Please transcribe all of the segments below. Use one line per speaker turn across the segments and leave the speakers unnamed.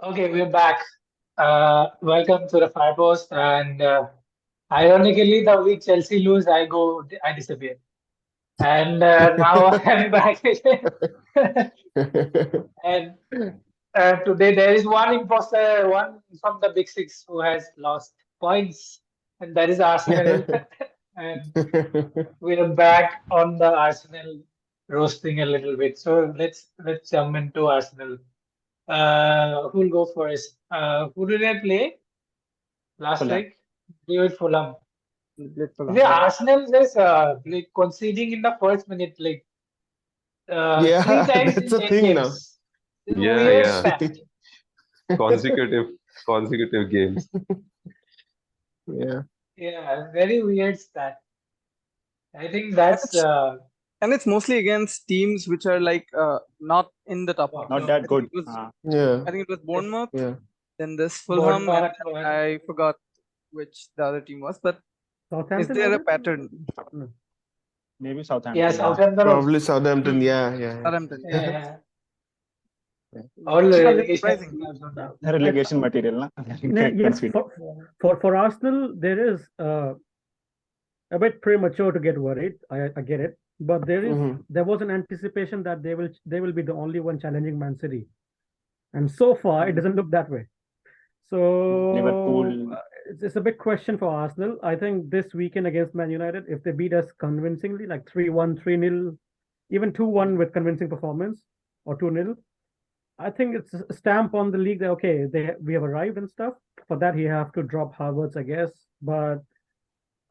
Okay, we're back. Welcome to the Firepost. And ironically, the week Chelsea lose, I disappear. And now I'm back again. And today there is one imposter, one from the Big Six who has lost points, and that is Arsenal. And we're back on the Arsenal roasting a little bit. So let's jump into Arsenal. Who'll go first? Who did I play last
Fulham.
week? We were Fulham.
Fulham.
The Arsenal is like conceding in the first minute, like three
Yeah,
times
that's
in
a
10
thing now.
games. It's a
Yeah,
weird
yeah.
stat.
Consecutive consecutive games.
Yeah.
Yeah, very weird stat. I think that's
And it's mostly against teams which are like not in the top half.
Not
So
that
I think
good.
it was
Yeah.
I think it was Bournemouth,
Yeah.
then this Fulham, and
Bournemouth.
I forgot which the other team was. But is
Southampton,
there
was
a
it?
pattern?
No.
Maybe
Yeah,
Southampton.
Southampton.
Probably Southampton. Yeah.
Southampton.
Yeah,
Yeah.
all
Yeah, that's
relegation
surprising.
clubs on that.
Relegation material, na?
Yes,
Consider.
for Arsenal, there is a bit premature to get worried. I get it, but there was an anticipation that they will be the only one challenging Man City, and so far it doesn't look that way. So
Liverpool.
It's a big question for Arsenal. I think this weekend against Man United, if they beat us convincingly, like 3-1, 3-0, even 2-1 with convincing performance, or 2-0, I think it's a stamp on the league that okay, we have arrived and stuff. For that, you have to drop Havertz, I guess. But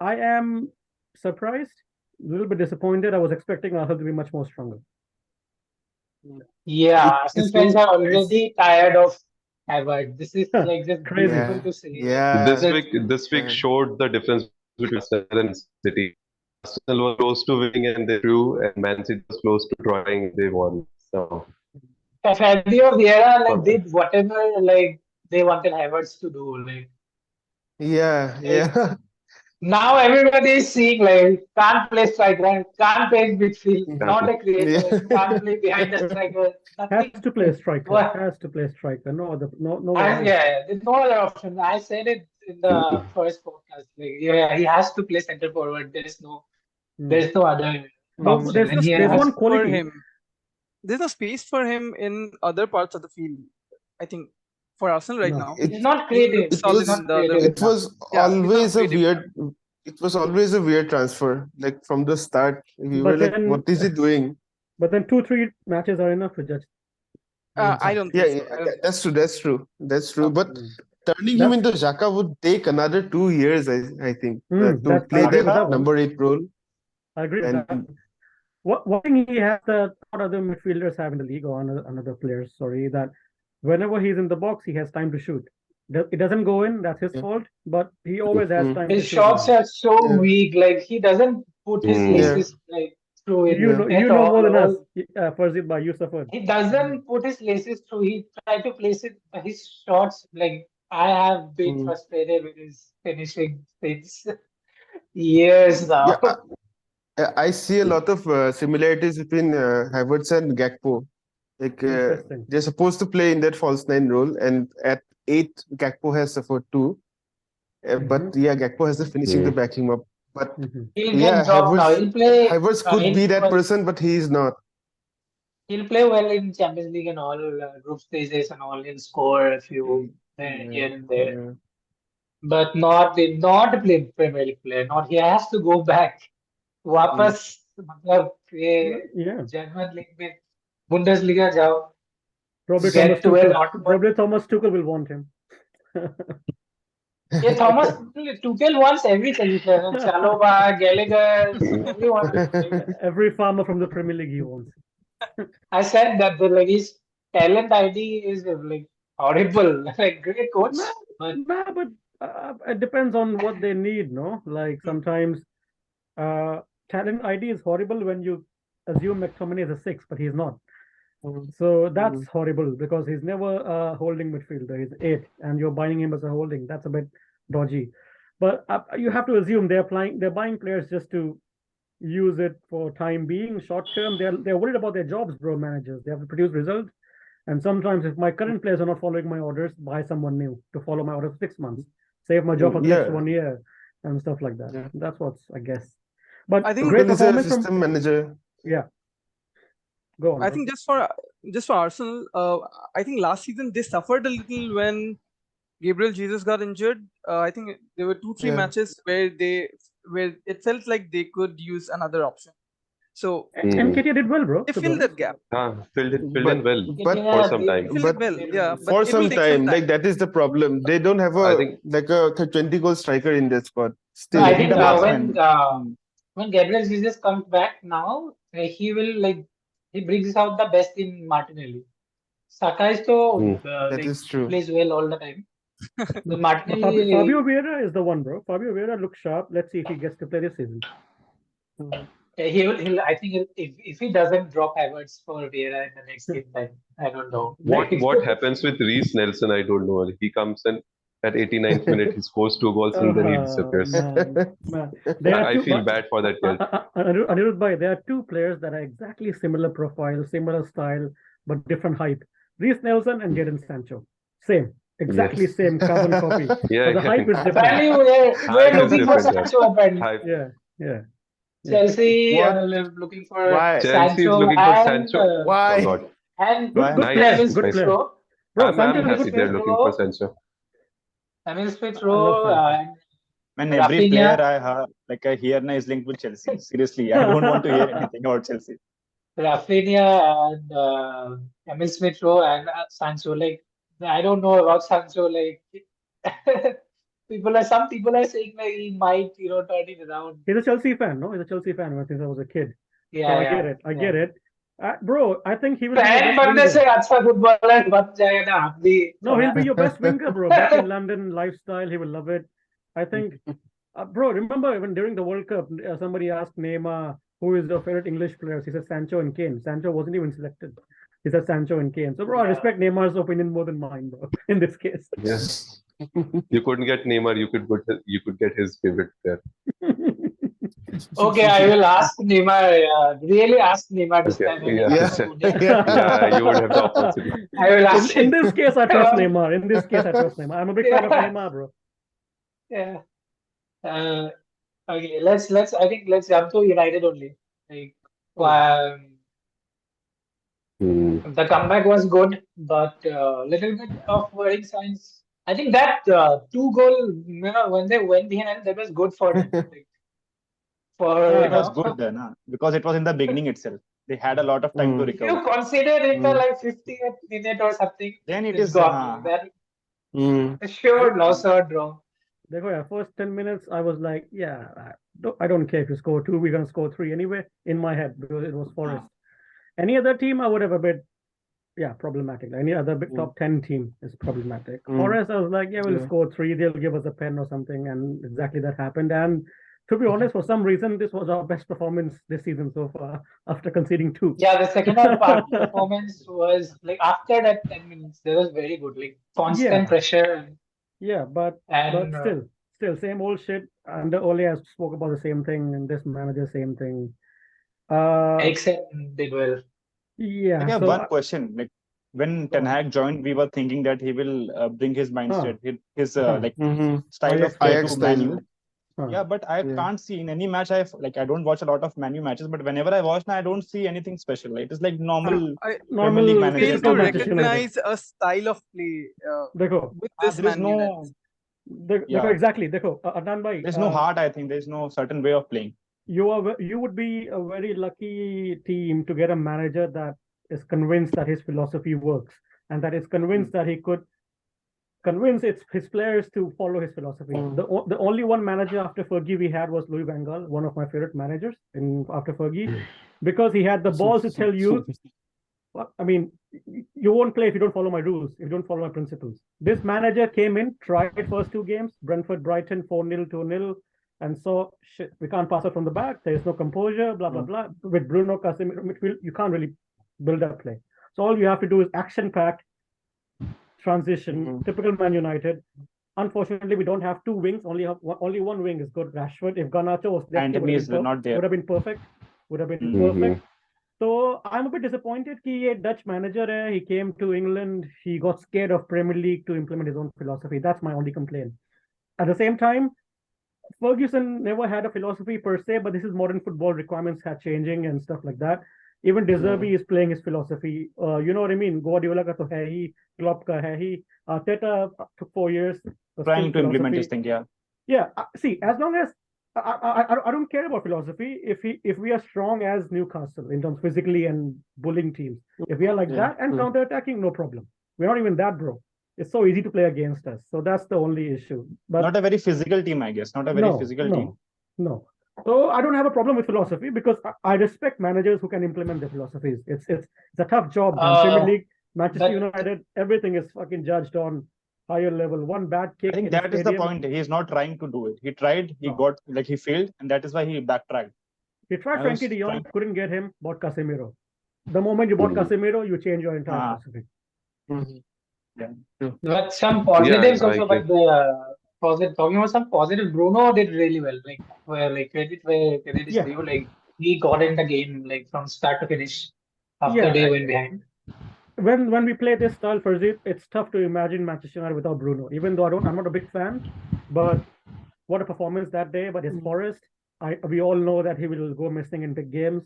I am surprised, a little bit disappointed. I was expecting Arsenal to be much more stronger.
Yeah, Arsenal fans are already tired of Havertz. This is like just
Crazy.
beautiful to see.
Yeah.
This week showed the difference between Arsenal and City. Arsenal was close to winning and they drew, and Man City was close to drawing and they won. So
Fabio Vieira like did whatever like they wanted Havertz to do. Like
Yeah.
now everybody is seeing like can't play striker, can't play midfield, not a creator,
Yeah.
can't play behind the striker. Nothing.
Has to play striker.
What?
Has to play striker. No other. No.
There's no other option. I said it in the first podcast. Like, yeah, he has to play center forward. There's no other
No,
option.
there's
And he
there's
has-
one
For
quality.
him, there's no space for him in other parts of the field. I think for Arsenal right
No.
now,
He's not creative.
It was-
He's not creative
It
enough.
was
Yeah, he's not
always a
creative
weird. It was always a weird transfer. Like from the start, we
But
were like,
then-
"What is he doing?"
But then 2-3 matches are enough to judge.
I don't think
Yeah,
so. I don't think
that's true. But turning him into Xhaka would take another 2 years, I think, to
I
play
agree with
that
that one.
number 8 role.
I agree with
And-
that. One thing he has that not other midfielders have in the league or another players, sorry, that whenever he's in the box, he has time to shoot. It doesn't go in, that's his
Yeah.
fault, but he always has time
His
to shoot.
shots are so
Yeah.
weak. Like he doesn't put his laces like through it.
You
at
know
all.
more than us, Farzid, by you suffered.
He doesn't put his laces through. He tried to place it. His shots, like I have been frustrated with his finishing since years now.
Yeah, I see a lot of similarities between Havertz and Gakpo. Like
Interesting.
they're supposed to play in that false nine role, and at 8, Gakpo has suffered too. But yeah, Gakpo has the finishing to back him up. But
He'll
yeah,
get dropped now. He'll play.
Havertz could
he'll
be that
play-
person, but he is not.
He'll play well in Champions League and all group stages and all. He'll score a few here and there,
Yeah.
but not play Premier League player. Not he has to go back. वापस मतलब ये
Yeah.
German League में Bundesliga जाओ.
Probably
Get
Thomas
to
Tuchel will want him.
Yeah, Thomas Tuchel wants everything. Chalobah, Gallagher, everyone.
Every farmer from the Premier League he wants.
I said that like his talent ID is like horrible. Like great coach, but
Nah, but it depends on what they need, no? Like sometimes talent ID is horrible when you assume McTominay is a 6, but he's not. So that's horrible because he's never a holding midfielder. He's 8, and you're buying him as a holding. That's a bit dodgy. But you have to assume they're buying players just to use it for time being, short term. They're worried about their jobs, bro. Managers, they have to produce results. And sometimes if my current players are not following my orders, buy someone new to follow my orders for 6 months, save my job for the next 1 year and stuff like that.
Yeah.
That's what's, I guess. But
I think
great
Tuchel is a
performance from,
system manager.
go on.
I
bro.
think just for Arsenal, I think last season they suffered a little when Gabriel Jesus got injured. I think there were 2-3
Yeah.
matches where it felt like they could use another option. So
And Nketiah did well, bro.
they
to be
filled
honest.
that gap.
Filled in well
But
for some time.
They filled
But
it well, yeah. But
for
it will
some
take
time, like that is the problem. They don't have
I
a
think-
like a 20-goal striker in their squad. Still,
I
They
think
need a marksman.
when Gabriel Jesus comes back now, he will he brings out the best in Martinelli. Saka is so
that is true.
plays well all the time. But
But
Martinelli,
Fabio Vieira is the one, bro. Fabio Vieira looks sharp. Let's see if he gets to play this season.
he'll I think if he doesn't drop Havertz for Vieira in the next game, then I don't know.
What happens with Reece Nelson, I don't know. He comes in at 89th minute, he scores 2 goals and then he disappears.
Man. There are
I
two-
feel bad for that kid.
Anirudh Bhai, there are two players that are exactly similar profile, similar style, but different hype. Reece Nelson and Jadon Sancho. Same. Exactly
Yes.
same carbon copy.
Yeah,
But the hype is different.
Apparently,
Hype
we're
is
looking for
different, yeah.
Sancho. Apparently,
Hype.
Yeah.
Chelsea
What?
looking for
Why?
Chelsea is
Sancho
looking for
and
Sancho.
Why?
Oh God.
and
Good
Nice.
player.
Emil
Good player.
Smith-Rowe.
Bro,
I'm
Sancho is a
happy
good
they're
player.
looking for Sancho.
Emil
I
Smith-Rowe
love
and
When every
Rafinha.
player I have, like I hear now is linked with Chelsea. Seriously, I don't want to hear anything about Chelsea.
Rafinha and Emil Smith-Rowe and Sancho. I don't know about Sancho. Some people are saying he might, turn it around.
He's a Chelsea fan, no? He's a Chelsea fan since I was a kid.
Yeah,
So I
yeah,
get it. I
yeah.
get it. Bro, I think he will be your
fan
best
बनने
winger.
से अच्छा footballer बन जाएगा ना आप भी
No, he'll be your best winger, bro. Back in London lifestyle, he will love it. I think, bro, remember when during the World Cup, somebody asked Neymar, who is your favorite English players? He said Sancho and Kane. Sancho wasn't even selected. He said Sancho and Kane. So, bro, I respect Neymar's opinion more than mine, bro, in this case.
Yes. You couldn't get Neymar, you could get his favorite player.
Okay, I will ask Neymar. Really ask Neymar this
Okay,
time. when he
yeah.
comes to India.
Yeah, you would have the opportunity.
I will ask
In
him.
this case, I trust Neymar. In this case, I trust Neymar. I'm a big fan of Neymar, bro.
Yeah. Okay, let's jump to United only. The comeback was good, but little bit of worrying signs. I think that 2-goal, when they went behind, that was good for them.
It was good then, because it was in the beginning itself. They had a lot of time to
If you
recover.
consider in the 50th minute or something,
Then it
it's
is
gone. Sure, loss or draw.
First 10 minutes, I was like, yeah, I don't care if you score 2, we're going to score 3 anyway, in my head, because it was Forest. Any other team, I would have a bit, problematic. Any other big top 10 team is problematic. Forest, I was like, we'll score 3, they'll give us a pen or something, and exactly that happened. And to be honest, for some reason, this was our best performance this season so far, after conceding 2.
Yeah, the second half performance was after that 10 minutes, there was very good, constant pressure.
Yeah, but still, same old shit. Under Ole, I spoke about the same thing, and this manager, same thing.
Eriksen did well.
I have one question. When Ten Hag joined, we were thinking that he will bring his mindset, his style of play to Man U. Yeah, but I can't see in any match. I don't watch a lot of Man U matches, but whenever I watch now, I don't see anything special. It is like normal.
Normal
League
I
manager.
fail to recognize a style of play with this
there is
Man United.
Exactly. Adnan bhai,
there's no heart. I think there's no certain way of playing.
You would be a very lucky team to get a manager that is convinced that his philosophy works and that is convinced that he could convince his players to follow his philosophy. The only one manager after Fergie we had was Louis van Gaal, one of my favorite managers after Fergie, because he had the balls to tell you, I mean, you won't play if you don't follow my rules, if you don't follow my principles. This manager came in, tried first 2 games, Brentford, Brighton, 4-0, 2-0, and so shit, we can't pass it from the back. There is no composure, blah, blah, blah. With Bruno Casemiro midfield, you can't really build up play. So all you have to do is action-packed transition, typical Man United. Unfortunately, we don't have 2 wings. Only one wing is good. Rashford. If Garnacho was there,
Anthony is not there.
Would have been perfect. So I'm a bit disappointed कि ये Dutch manager है. He came to England. He got scared of Premier League to implement his own philosophy. That's my only complaint. At the same time, Ferguson never had a philosophy per se, but this is modern football, requirements are changing and stuff like that. Even De Zerbi is playing his philosophy. You know what I mean? Guardiola ka to hai hi, Klopp ka hai hi. Arteta took 4 years.
Trying to implement his thing, yeah.
Yeah, see, as long as I don't care about philosophy. If we are strong as Newcastle in terms physically and bullying teams, if we are like that and counter-attacking, no problem. We're not even that, bro. It's so easy to play against us. So that's the only issue. But
not a very physical team, I guess. Not a very physical team.
No. So I don't have a problem with philosophy because I respect managers who can implement their philosophies. It's a tough job. Premier League, Manchester United, everything is fucking judged on higher level. One bad kick.
I think that is the point. He's not trying to do it. He tried, he failed, and that is why he backtracked.
He tried Frankie de Jong, couldn't get him, bought Casemiro. The moment you bought Casemiro, you change your entire philosophy.
Yeah. But some positives also, but talking about some positive, Bruno did really well. Credit is due. Like he got in the game from start to finish after they went behind.
When we play this style, Farzid, it's tough to imagine Manchester United without Bruno. Even though I'm not a big fan, but what a performance that day. But his Forest, we all know that he will go missing in big games.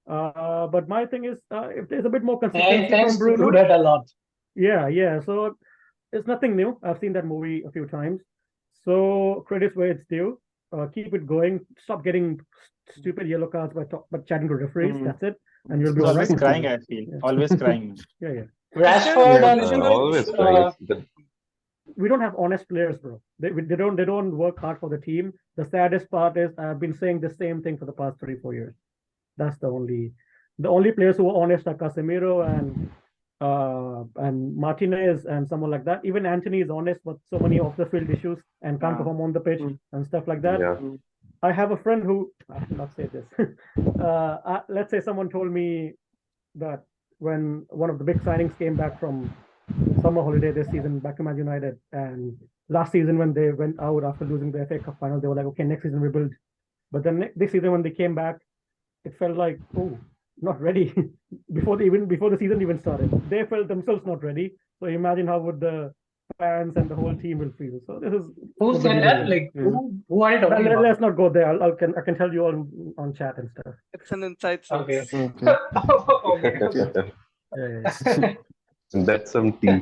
But my thing is, if there's a bit more consistency from Bruno,
do that a lot.
Yeah. So it's nothing new. I've seen that movie a few times. So credits where it's due. Keep it going. Stop getting stupid yellow cards by chatting to referees. That's it. And you'll be all right.
Always crying, I feel. Always crying.
Yeah.
Rashford
always crying.
We don't have honest players, bro. They don't work hard for the team. The saddest part is I've been saying the same thing for the past 3-4 years. That's the only players who are honest are Casemiro and Martinez and someone like that. Even Anthony is honest, but so many off the field issues and can't perform on the pitch and stuff like that.
Yeah.
I have a friend who I should not say this. Let's say someone told me that when one of the big signings came back from summer holiday this season back to Man United, and last season when they went out after losing the FA Cup final, they were like, okay, next season we build. But then this season when they came back, it felt like, oh, not ready. before the season even started, they felt themselves not ready. So imagine how would the fans and the whole team will feel. So this is
who said that? Who are you talking about?
Let's not go there. I can tell you all on chat and stuff.
It's an inside source.
Okay.
Yeah.
That's some tea.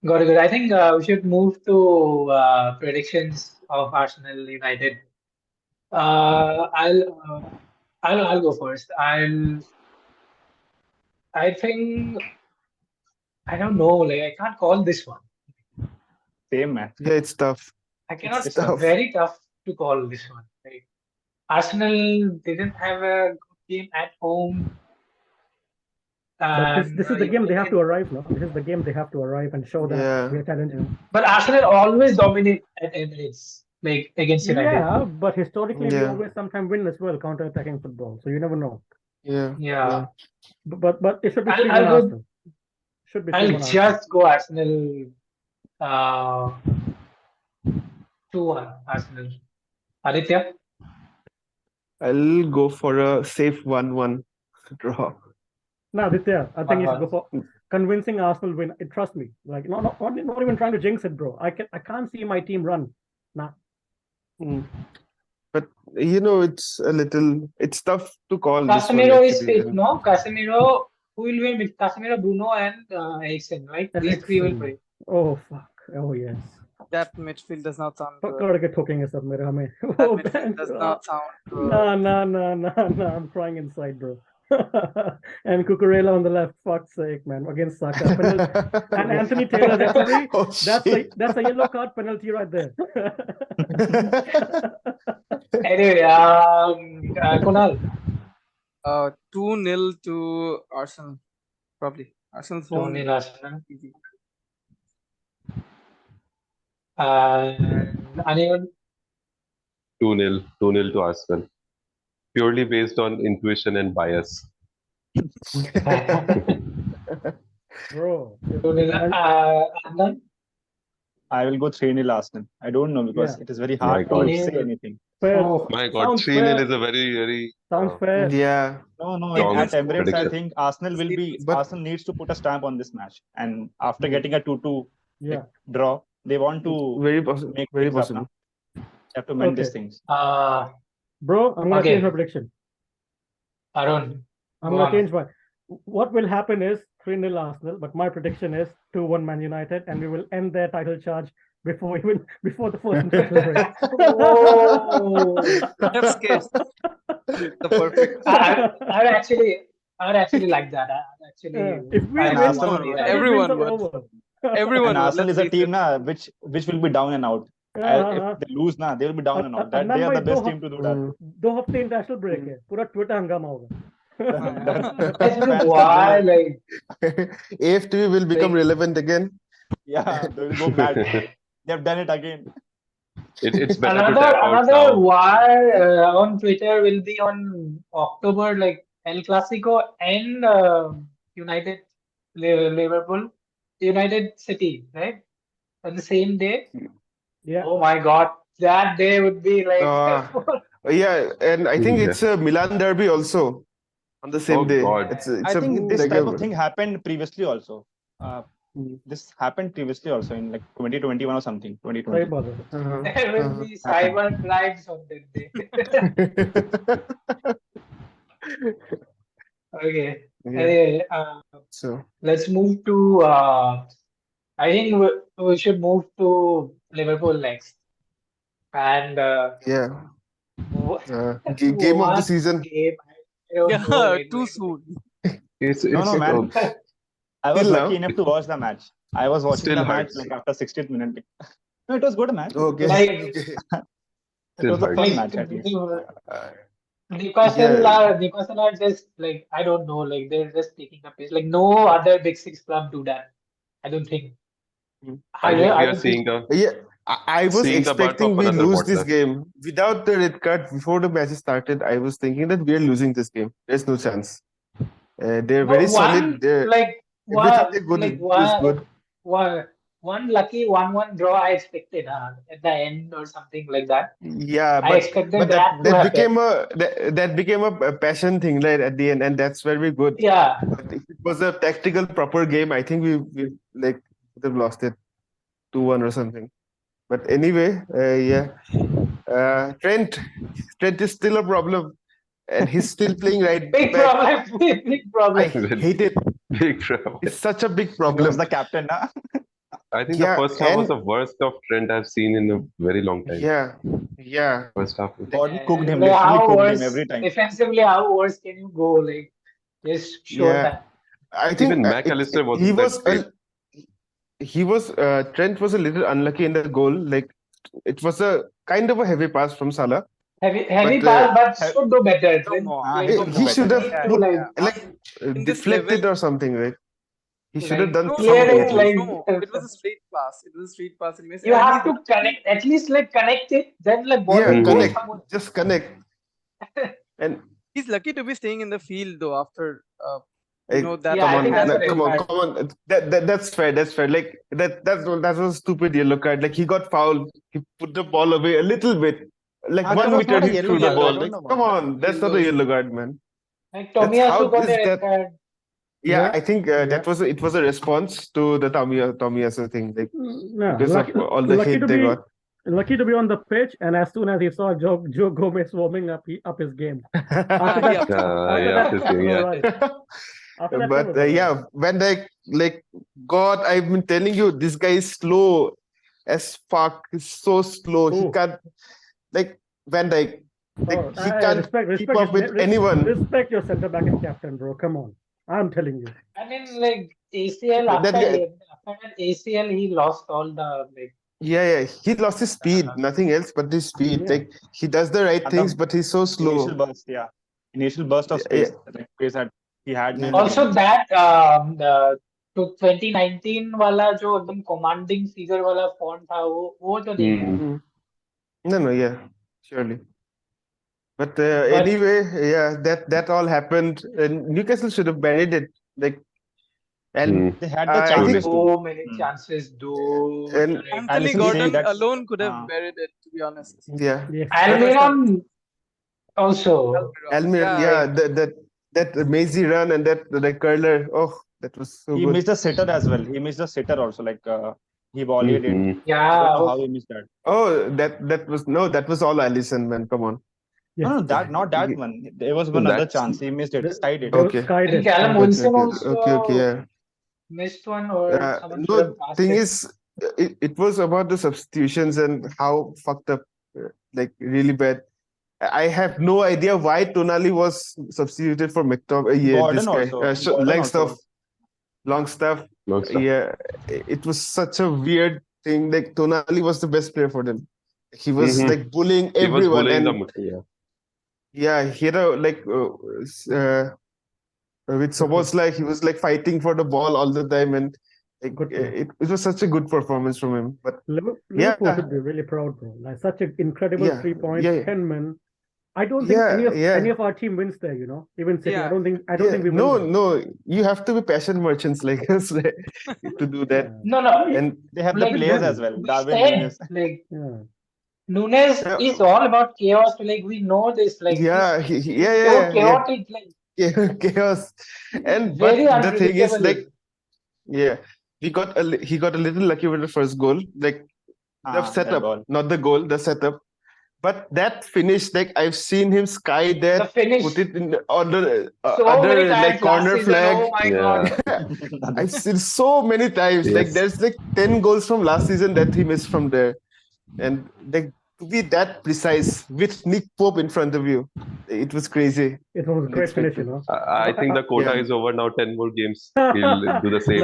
Got it. I think we should move to predictions of Arsenal United. I'll go first. I think I don't know. I can't call this one.
Same, man.
Yeah, it's tough.
I cannot.
It's tough.
Very tough to call this one. Arsenal didn't have a good game at home.
But this is the game they have to arrive now. This is the game they have to arrive and show that we're talented.
But Arsenal always dominate at Emirates, against United.
Yeah, but historically we always sometimes win as well, counter-attacking football. So you never know.
Yeah.
But it should be 3-1 Arsenal. Should be 3-1
I'll just go Arsenal 2-1 Arsenal. Aditya?
I'll go for a safe 1-1 draw.
No, Aditya, I think you should go for convincing Arsenal win. Trust me. Not even trying to jinx it, bro. I can't see my team run. Nah.
But it's tough to call.
Casemiro is fit, no? Casemiro, who will win with Casemiro, Bruno, and Eriksen, right? These three will play.
Oh fuck! Oh yes.
That midfield does not sound good.
That
midfield does not sound good.
No, I'm crying inside, bro. And Cucurella on the left, fuck's sake, man, against Saka. And Anthony Taylor referee. That's a yellow card penalty right there.
Anyway, Kunal.
2-0 to Arsenal, probably. Arsenal's
2-0 Arsenal.
Easy.
Anyone?
2-0 to Arsenal. Purely based on intuition and bias.
Bro.
2-0.
I will go 3-0 Arsenal. I don't know because it is very hard to say anything.
Fair.
My God, 3-0 is a very
sounds fair.
Yeah.
No.
Strong
At Emirates, I
prediction.
think Arsenal will be.
But-
Arsenal needs to put a stamp on this match, and after getting a 2-2 draw, they want to
Very possible.
make
Very
things up
possible.
now. They have to mend these things.
Bro, I'm gonna
Okay.
change my prediction.
Arun,
I'm
go
gonna
on.
change my. What will happen is 3-0 Arsenal, but my prediction is 2-1 Man United, and we will end their title charge before the first international break.
Oh.
That's good. The perfect.
I would actually like that.
If we
I
win,
Arsenal,
Arsenal,
yeah.
everyone
wins are
would.
over.
Everyone
And
would.
Arsenal
Let's
is a
face
team
it.
which will be down and out. If they lose they will be down and out. They are the best team to do that.
2 हफ्ते international break है पूरा Twitter हंगामा होगा
Why, like,
AFTV will become relevant again.
Yeah, they will go bad. They have done it again.
It's better to tap out
another
now.
war on Twitter will be on October, like El Clasico and United Liverpool, United City, right? On the same day.
Yeah.
Oh my God, that day would be like.
Yeah, and I think it's a Milan derby also on the same day.
God.
I think this type of thing happened previously also. This happened previously also in like 2021 or something. 2020.
There will be cyber crimes on that day. Okay. Anyway,
So
let's move to. I think we should move to Liverpool next. And
game of the season.
Game, I don't know, like,
Too soon.
No, man. I was
Still
lucky
now?
enough to watch the match. I was watching
Still
the match
hurts.
like after 60th minute. No, it was good match.
Okay.
Like,
It was a
Still
fun
hurts.
match at least.
Newcastle are just like, I don't know, like they're just taking a piece. Like no other big six club do that. I don't think.
I think we
I
are
don't
seeing
think.
the
Yeah, I was
Seeing the birth
expecting
of
we
another
lose this
podcast.
game. Without the red card before the match started, I was thinking that we are losing this game. There's no chance. They're very solid. They're, everything they're good is good.
One lucky 1-1 draw I expected at the end or something like that.
Yeah,
I expected that to happen.
that became a passion thing, right, at the end, and that's where we're good.
Yeah.
But if it was a tactical proper game, I think we like would have lost it 2-1 or something. But anyway, Trent is still a problem, and he's still playing right
Big
back.
problem. Big problem.
I hate it.
big trouble.
It's such a big
He
problem.
was the captain, nah?
I think the first half was the worst of Trent I've seen in a very long time.
Yeah.
First half.
Body cooked him,
Like,
literally
how
cooked
worse,
him every time.
defensively, how worse can you go? Like, just show that.
I think
Even McAllister wasn't
Trent was a little unlucky in the goal. Like, it was a kind of a heavy pass from Salah.
Heavy pass, but should do better.
He should have
In this
deflected
level-
or something, right? He should have done
clear
something.
it, like,
it was a straight pass. It was a straight pass.
You have to connect, at least like connect it, then like ball will go
connect.
somewhere.
Just connect. And
He's lucky to be staying in the field though after
Hey,
that.
Yeah, I think that's a
come
red
on. That's fair. That's fair. Like that was a stupid yellow card. Like he got fouled. He put the ball away a little bit. Like
that
1
was
meter
not a
he
yellow
threw the
card. I
ball.
don't
Like,
know about
come on, that's not a yellow card, man.
Like
That's how
Tomiyasu got
this-
a red
that-
card.
Yeah, I think it was a response to the Tomiyasu thing. Like because of all the hate they got.
Lucky to be on the pitch, and as soon as he saw Joe Gomez warming up, he up his game. After that,
But when God, I've been telling you, this guy is slow as fuck. He's so slow. He can't Van Dijk. He can't keep up with anyone.
Respect your centre back and captain, bro. Come on, I'm telling you.
I mean, like ACL after that ACL, he lost all the like.
Yeah. He lost his speed. Nothing else but his speed.
Yeah.
Like he does the right things, but he's so slow.
Initial burst of space. Like space that he had.
Also that to 2019 वाला जो एकदम commanding figure वाला font था वो तो नहीं है.
No, yeah, surely. But anyway, that all happened. And Newcastle should have buried it. Like And
They had the
I
chances
think,
too.
So many chances, dude.
and
Like,
Anthony
Alisson
Gordon
saying that.
alone could have buried it, to be honest.
yeah,
Yes.
Almiron also.
Almiron,
Yeah,
that Maisie run and that curler. Oh, that was so
He
good.
missed the sitter as well. He missed the sitter also. Like he volleyed it. I
Yeah.
don't know how he missed that.
Oh, that was all Alisson, man. Come on.
Yes.
No, not that one. There was one other chance. He missed it. Skied it.
Okay.
Skied
And
it.
Callum
Okay,
Wilson
okay,
also
yeah.
missed one, or someone should
No,
have passed
thing
it.
is, it was about the substitutions and how fucked up, like really bad. I have no idea why Tonali was substituted for McTominay. Yeah, this
Gordon
guy,
also. Gordon also.
long stuff. Yeah, it was such a weird thing. Like Tonali was the best player for them. He was like bullying
He was
everyone,
bullying
and he had a with Soboslai, he was like fighting for the ball all the time, and like, it was such a good performance from him. But
Liverpool should be really proud, bro. Like such an incredible 3 points, 10 men. I don't think any of our team wins there. Even City. I don't think we win.
No, you have to be passion merchants like us to do that.
No,
and
they have
like,
the players as well. Darwin Nunez.
Like Nunez is all about chaos. Like we know this. Like
he's
so chaotic. Like
chaos. And
very
but the thing is,
unpredictable.
like, he got a little lucky with the first goal. Like the setup, not the goal, the setup. But that finish, like I've seen him sky that, put it in on the other like corner flag.
Oh my god!
I've seen so many times. Like there's like 10 goals from last season that he missed from there, and like to be that precise with Nick Pope in front of you, it was crazy.
It was a great finish,
I think the quota is over now. 10 more games. He'll do the same.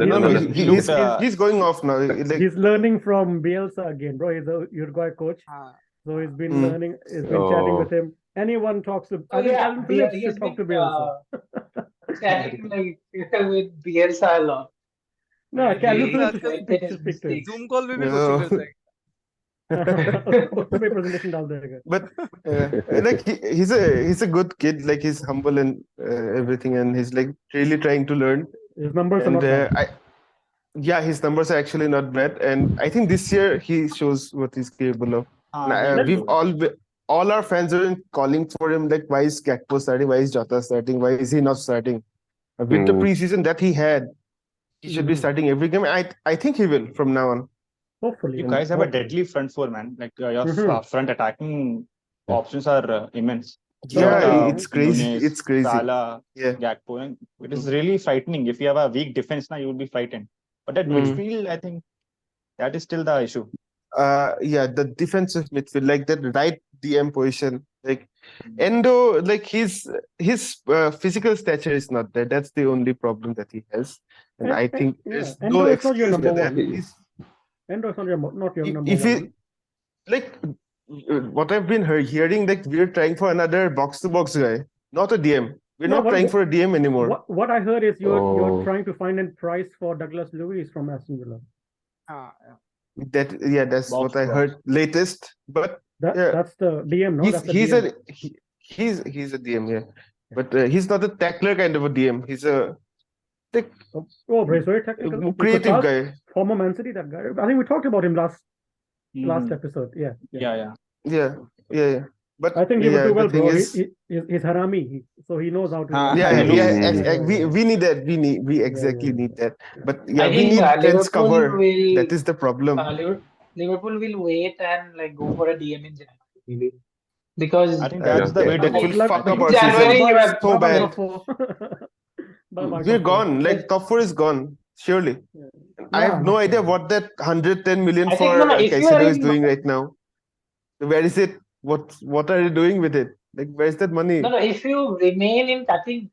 No. He's going off now. Like,
he's learning from Bielsa again, bro. He's a Uruguay coach, so he's been learning. He's been chatting with him. Anyone talks to? I think Calvin Phillips should talk to Bielsa.
Chatting like with Bielsa a lot.
No, Calvin Phillips should speak to him.
Zoom call में भी coaching करता है.
But like he's a good kid. Like he's humble and everything, and he's like really trying to learn.
His numbers are not bad.
His numbers are actually not bad, and I think this year he shows what he's capable of. We've all our fans are calling for him, like, why is Gakpo starting? Why is Jota starting? Why is he not starting? With the preseason that he had, he should be starting every game. I think he will from now on.
Hopefully.
You guys have a deadly front four, man. Like your front attacking options are immense.
It's crazy.
Nunez,
it's crazy.
Salah, Gakpo. It is really frightening. If you have a weak defense now, you will be frightened. But at midfield, I think that is still the issue.
The defensive midfield, like that right DM position, like Endo, like his physical stature is not there. That's the only problem that he has, and I think there's no excuse for that.
Endo's not your number
if
one.
he, like what I've been hearing, like we're trying for another box-to-box guy, not a DM. We're not trying for a DM anymore.
What I heard is you're trying to find a price for Douglas Luiz from Aston Villa.
That's what I heard latest. But
that's the DM, no?
He's a DM, but he's not a tackler kind of a DM. He's a
bro, he's very technical,
creative guy.
Former Man City, that guy. I think we talked about him last episode.
Yeah. But
I think he would do well, bro.
He's
Harami, so he knows how to.
We need that. We exactly need that. But we need defense cover. That is the problem.
Liverpool will wait and like go for a DM in January, because
I think that's the way
that will fuck up our
January
season. So bad. We're gone. Like top 4 is gone. Surely. I have no idea what that 110 million for Caicedo is doing right now. Where is it? What are you doing with it? Like, where's that money?
No. If you remain in touching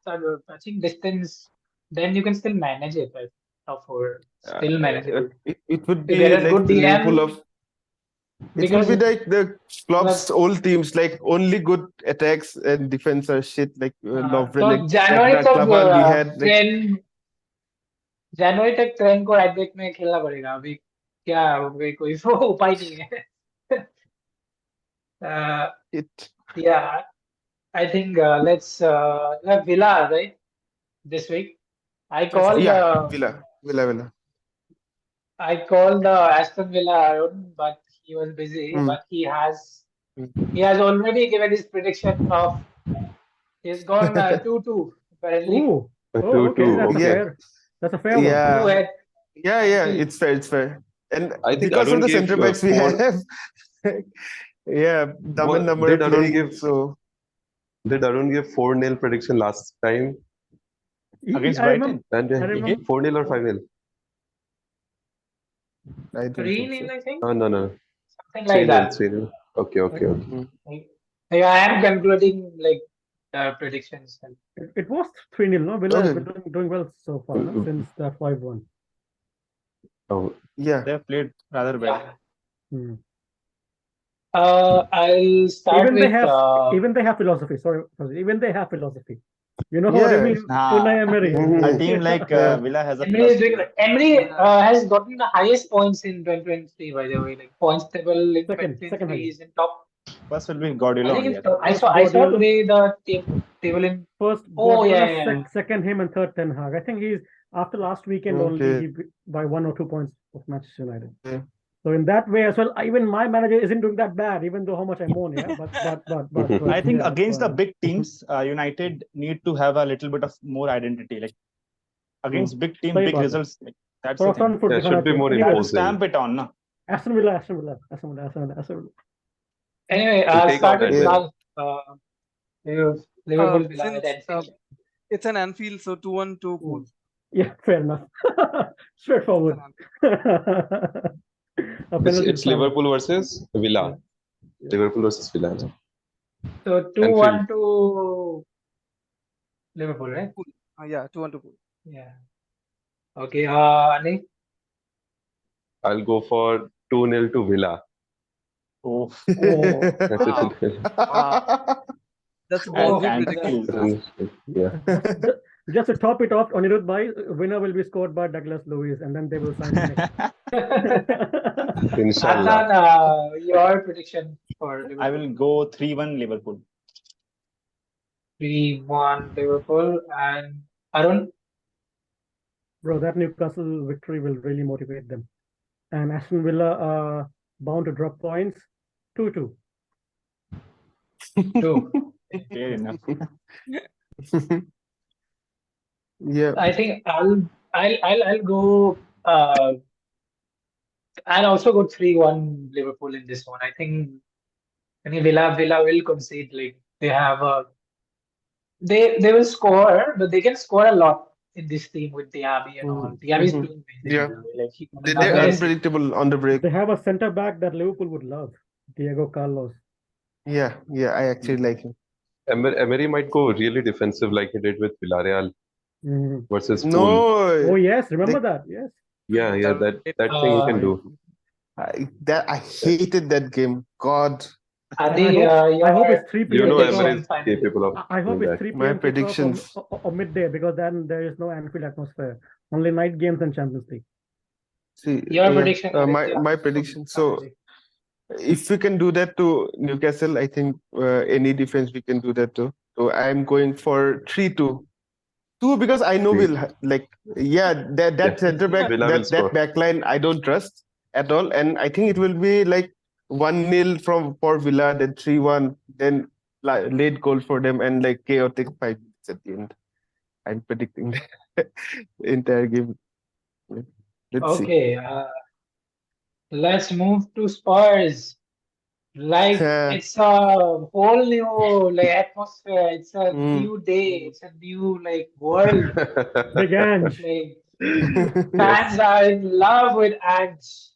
distance, then you can still manage it. Right? Top 4 still manageable.
It would be like
good
the
DM,
Liverpool of. It would be like the Klopp's old teams, like only good attacks and defense are shit. Like
Lovren. January जनवरी तक train को right back में खेलना पड़ेगा. अभी क्या कोई उपाय नहीं है. I think let's have Villa right this week. I call
Yeah,
the
Villa.
I called the Aston Villa Aaron, but he was busy.
Mm.
But he has already given his prediction of he's gone 2-2 apparently.
Ooh. Oh,
2-2.
okay. That's
Okay.
fair. That's a fair one.
Yeah.
2 at
Yeah,
Anfield.
it's fair. And
I think
because of
Arun
the
gave
centre backs we
4.
have, yeah, Dumb and Dumber
Did Arun
playing.
give
So
4-0 prediction last time?
Against
I
Brighton.
remember.
And
I remember.
4-0 or 5-0?
I don't think
3-0,
so.
I think.
Oh, no.
Something like
3-0,
that.
3-0. Okay.
Yeah, I am concluding like predictions.
It was 3-0, no? Villa has
Okay.
been doing well so far, no? Since that 5-1.
Oh,
Yeah.
They have played rather well.
Yeah.
Hmm.
I'll start
Even they
with
have even they have philosophy. Sorry, even they have philosophy. You know what I
Yeah.
mean?
Nah,
Unai Emery.
a team like
Yeah.
Villa has a
Emery is
philosophy.
doing. Emery has gotten the highest points in 2023, by the way. Like points table in
Second
2023
highest.
is in top.
First will be
I
Guardiola
think
only.
it's top. I saw
Guardiola.
today the table in.
First,
Oh
Guardiola,
yeah.
second him, and third Ten Hag. I think he's after last weekend only
Okay.
he by 1 or 2 points of Manchester United.
Yeah.
So in that way as well, even my manager isn't doing that bad, even though how much I moan, yeah. But
I think
yeah,
against the big teams, United need to have a little bit of more identity. Like against big team,
Sorry
big
about
results. Like, that's
For
the
a front
thing.
foot,
Yeah, should be more
You have to
imposing.
stamp it on, no?
Aston Villa.
Anyway,
We'll
I'll
take
start
out
with
Anfield.
Lal. Liverpool Villa at
Since
Anfield.
it's an Anfield, so 2-1 2 pool.
Yeah, fair enough. Straightforward.
It's Liverpool versus Villa.
Yeah.
Liverpool versus Villa. No?
So 2-1 to Liverpool, right?
Yeah, 2-1 2 pool.
Yeah. Okay. Ani?
I'll go for 2-0 to Villa.
Oh.
Wow. That's a
Oh,
ballsy
and
prediction.
Yeah.
Just to top it off, Anirudh Bhai, winner will be scored by Douglas Luiz, and then they will sign him next.
Inshallah.
Adnan, your prediction for Liverpool?
I will go 3-1 Liverpool.
3-1 Liverpool. And Arun?
Bro, that Newcastle victory will really motivate them. And Aston Villa are bound to drop points. 2-2.
2.
Fair enough.
Yeah.
I think I'll go. I'll also go 3-1 Liverpool in this one. I think Villa will concede. Like they have they will score, but they can score a lot in this team with Diaby and all. Diaby is playing amazing.
Yeah.
Like he
They're unpredictable on the break.
They have a centre back that Liverpool would love, Diego Carlos.
Yeah, I actually like him.
Emery might go really defensive like he did with Villarreal versus Pool.
No.
Oh yes, remember that? Yes.
Yeah, that thing he can do.
I hated that game. God.
Adi,
I hope it's 3 p.m.
You know
prediction
Emery is capable of
I hope
doing
it's
that.
3 p.m.
My
kickoff
predictions.
or midday, because then there is no Anfield atmosphere. Only night games and Champions League.
See,
your prediction.
my prediction. So if we can do that to Newcastle, I think any defense we can do that to. So I'm going for 3-2. 2 because I know we'll that centre back, that back line I don't trust at all, and I think it will be like 1-0 for Villa, then 3-1, then late goal for them, and like chaotic 5 minutes at the end. I'm predicting the entire game. Let's see.
Let's move to Spurs. Like it's a whole new atmosphere. It's a new day. It's a new world.
Big Ange.
Fans are in love with Ange.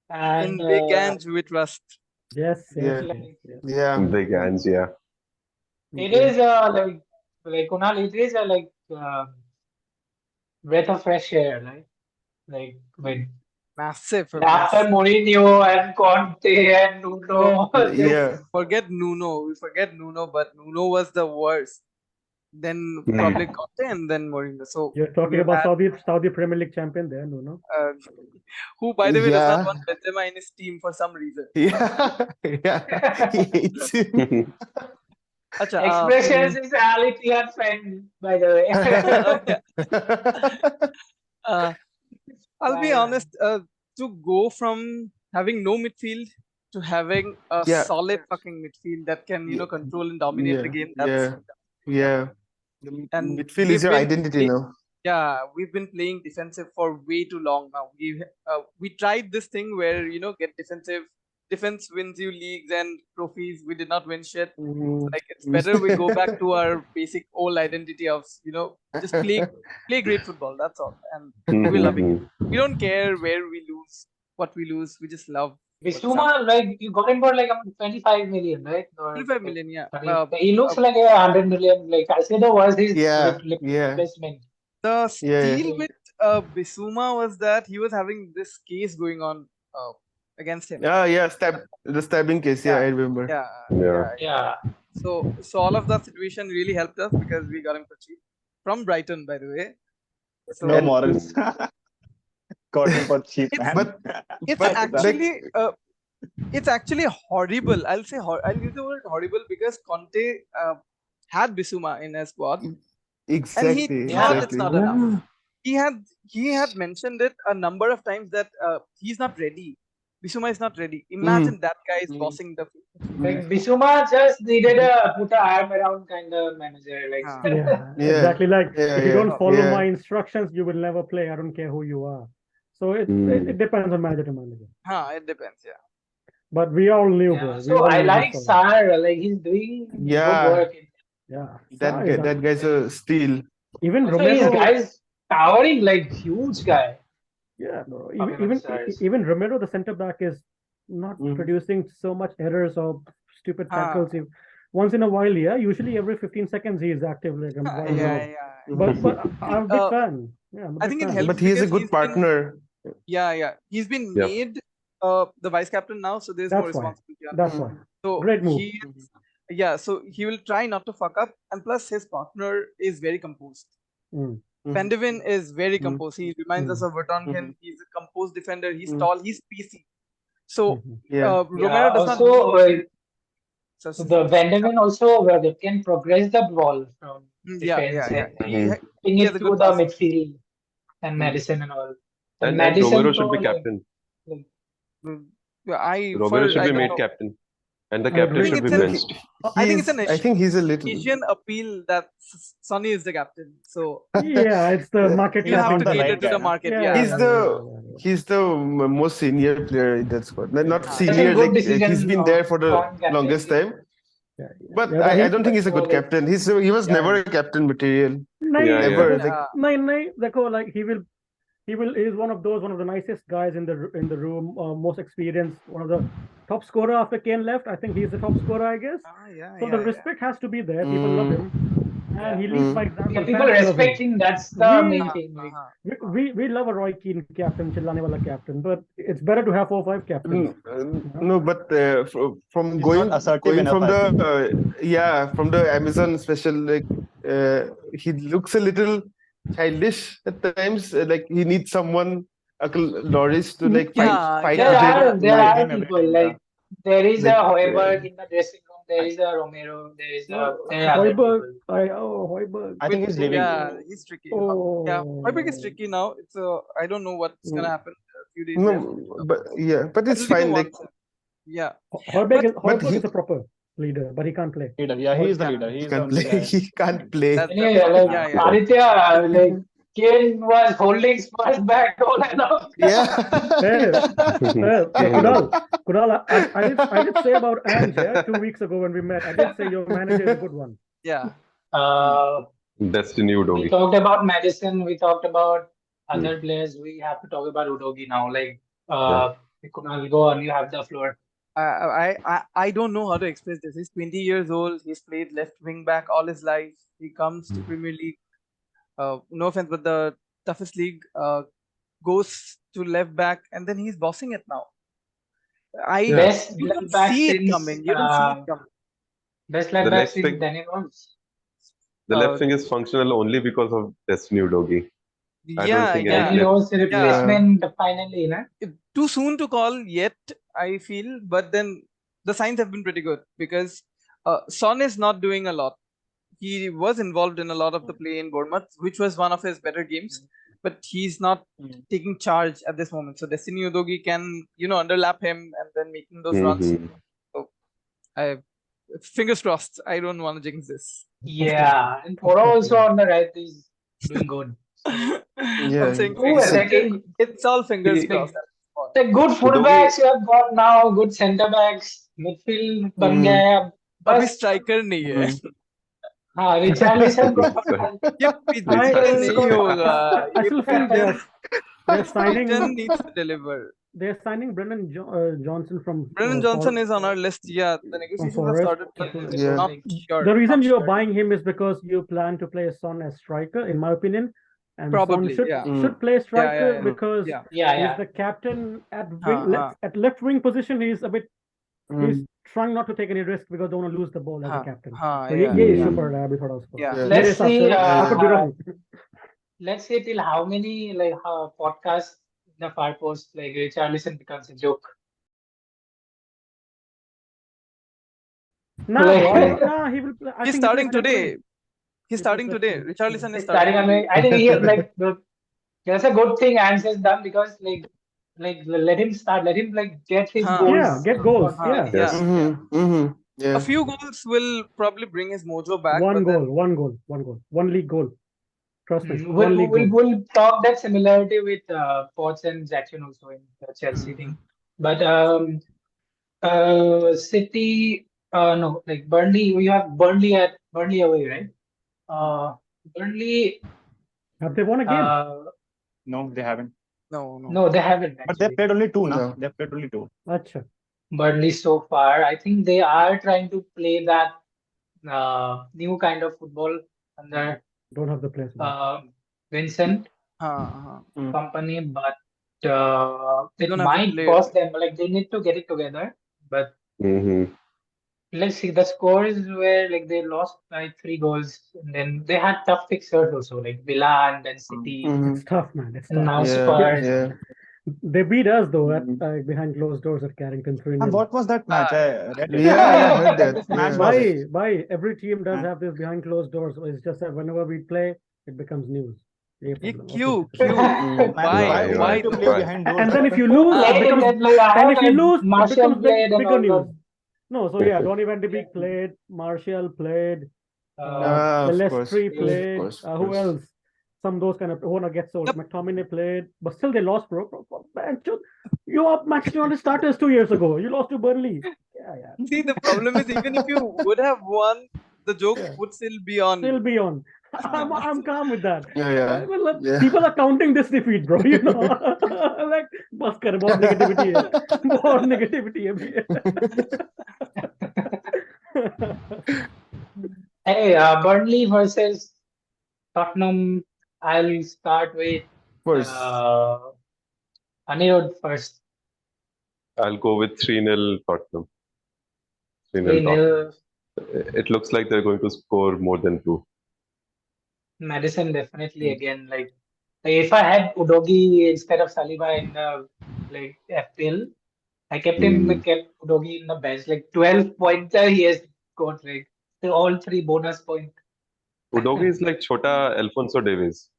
And
in Big Ange we trust.
Yes.
Yeah.
Big Ange, yeah.
It is like Kunal, it is a breath of fresh air, right? Like with
Massive.
after Mourinho and Conte and Nuno.
Yeah.
Forget Nuno. We forget Nuno, but Nuno was the worst. Then probably Conte and then Mourinho. So
you're talking about Saudi Premier League champion there, Nuno.
Who, by the way, does not want Benzema in his team for some reason.
Yeah. He hates him.
Acha,
Expressions is reality and friend, by the way.
I'll be honest. To go from having no midfield to having a
Yeah.
solid fucking midfield that can control and dominate the game. That's
Yeah. The
And
midfield
we've
is your
been
identity
playing-
now.
yeah, we've been playing defensive for way too long now. We tried this thing where get defensive. Defense wins you leagues and trophies. We did not win shit. Like it's better we go back to our basic old identity of just play great football. That's all, and we love it. We don't care where we lose, what we lose. We just love.
Bissouma, like you got him for like 25 million, right? Or
25 million, yeah.
he looks like 100 million. Like Caicedo was his
Yeah,
replacement.
The
Yeah,
steal with Bissouma was that he was having this case going on against him.
Yeah, the stabbing case. Yeah, I remember.
Yeah.
So all of that situation really helped us because we got him for cheap from Brighton, by the way. So
No morals. Got him for cheap, man.
it's actually horrible. I'll use the word horrible because Conte had Bissouma in his squad,
Exactly.
and he thought it's not enough. He had mentioned it a number of times that he's not ready. Bissouma is not ready. Imagine that guy is bossing the field.
Like Bissouma just needed a put a arm around kind of manager. Like
Exactly. Like if you don't follow
yeah.
my instructions, you will never play. I don't care who you are. So it depends on manager to manager.
It depends, yeah.
But we all knew, bro.
So I like Sarr. Like he's doing good work.
That guy's a steal.
Even
Also,
Romero,
this guy's towering, like huge guy.
Yeah, bro. Even Romero, the centre back, is not producing so much errors or stupid tackles. Once in a while, usually every 15 seconds he is active. Like, But I'm a big fan. Yeah,
I think it helps.
But he's a good partner.
He's been made the vice captain now, so there's more responsibility.
That's why.
So
great move.
So he will try not to fuck up, and plus his partner is very composed. Van de Ven is very composed. He reminds us of Vertonghen. He's a composed defender. He's tall. He's PC. So Romero does not.
So the Van de Ven also can progress the ball from defense. Bring it to the midfield and Madison and all.
And Romero should be captain. Romero should be made captain. And the captain should be benched.
I think it's an
I think he's a little
Asian appeal that Sonny is the captain. So
it's the market.
You have to cater to the market.
He's the most senior player in that squad. Not senior, like he's been there for the longest time. But I don't think he's a good captain. He was never a captain material. Ever.
Like he's one of the nicest guys in the room, most experienced, one of the top scorer after Kane left. I think he's the top scorer, I guess. So the respect has to be there. People love him, and he leads by example.
People respect him. That's the main thing.
We love a Roy Keane captain, Chillane wala captain, but it's better to have 4 or 5 captains.
No, but from going from the Amazon special, like he looks a little childish at times. Like he needs someone, Loris, to like fight.
There are people like there is a Højbjerg in the dressing room. There is a Romero. There is a
Højbjerg.
I think he's leaving.
Yeah, he's tricky. Højbjerg is tricky now. It's I don't know what's gonna happen in a few days.
But it's fine. Like
Højbjerg is a proper leader, but he can't play.
He is the leader.
He can't play.
Aditya, like Kane was holding Spurs back all along.
Kunal, I did say about Ange 2 weeks ago when we met. I did say your manager is a good one.
Destiny Udogi.
We talked about Madison. We talked about other players. We have to talk about Udogi now. Like Kunal, go on. You have the floor.
I don't know how to express this. He's 20 years old. He's played left wing back all his life. He comes to Premier League. No offense, but the toughest league, goes to left back, and then he's bossing it now. You don't see it coming.
Best left back since Danny Rose.
The left wing is functional only because of Destiny Udogi.
Danny Rose replacement finally, na?
Too soon to call yet, I feel, but then the signs have been pretty good because Son is not doing a lot. He was involved in a lot of the play in Bournemouth, which was one of his better games, but he's not taking charge at this moment. So Destiny Udogi can, underlap him and then making those runs. So fingers crossed. I don't want to jinx this.
Yeah, and Poro also on the right is doing good.
I'm saying
attacking.
it's all fingers crossed.
The good fullbacks you have got now, good centre backs, midfield बन गया है.
अभी striker नहीं है.
हाँ, Richarlison
ये पिछले नहीं होगा.
I still feel they're signing.
Brighton needs to deliver.
They're signing Brennan Johnson from.
Brennan Johnson is on our list. Yeah, the negotiations have started. But not sure.
The reason you're buying him is because you plan to play Son as striker, in my opinion. And
probably
Son should play striker because he's the captain at at left wing position. He's a bit. He's trying not to take any risk because don't want to lose the ball as a captain.
Let's see. I could be wrong. Let's see till how many podcasts in the far post Richarlison becomes a joke.
No, he will play.
He's starting today. He's starting today. Richarlison is starting.
I think he that's a good thing Ants has done because let him start. Let him get his goals.
Yeah, get goals.
A few goals will probably bring his mojo back.
One league goal. Trust me.
We'll talk that similarity with Potts and Jackson also in the Chelsea thing. But City, no, Burnley. We have Burnley away, right? Burnley.
Have they won a game?
No, they haven't.
No, they haven't.
But they played only two now. They played only two.
Achha.
Burnley so far, I think they are trying to play that new kind of football under
don't have the players.
Vincent company, but it might cost them. They need to get it together. But let's see. The scores were they lost by 3 goals, and then they had tough fixtures also, Villa and then City.
It's tough, man. It's tough.
Now Spurs.
They beat us though at behind closed doors at Carrington 3-0.
And what was that match? I heard
that. Why? Every team does have this behind closed doors. It's just that whenever we play, it becomes news.
Why
to play behind doors?
And then if you lose, it becomes bigger news. No, so Donny Van de Beek played, Martial played, Lestri played, who else? Some of those kind of owner gets sold. McTominay played, but still they lost, bro. Man, you are matching on the starters 2 years ago. You lost to Burnley.
See, the problem is even if you would have won, the joke would still be on.
I'm calm with that. People are counting this defeat, bro. Bas kar, bahut negativity hai.
Hey, Burnley versus Tottenham. I'll start with Anirudh first.
I'll go with 3-0 Tottenham.
3-0.
It looks like they're going to score more than 2.
Madison definitely again. If I had Udogi instead of Saliba in the FPL, I kept Udogi in the bench. 12 pointer he has got all 3 bonus points.
Udogi is like Chota Alfonso Davies.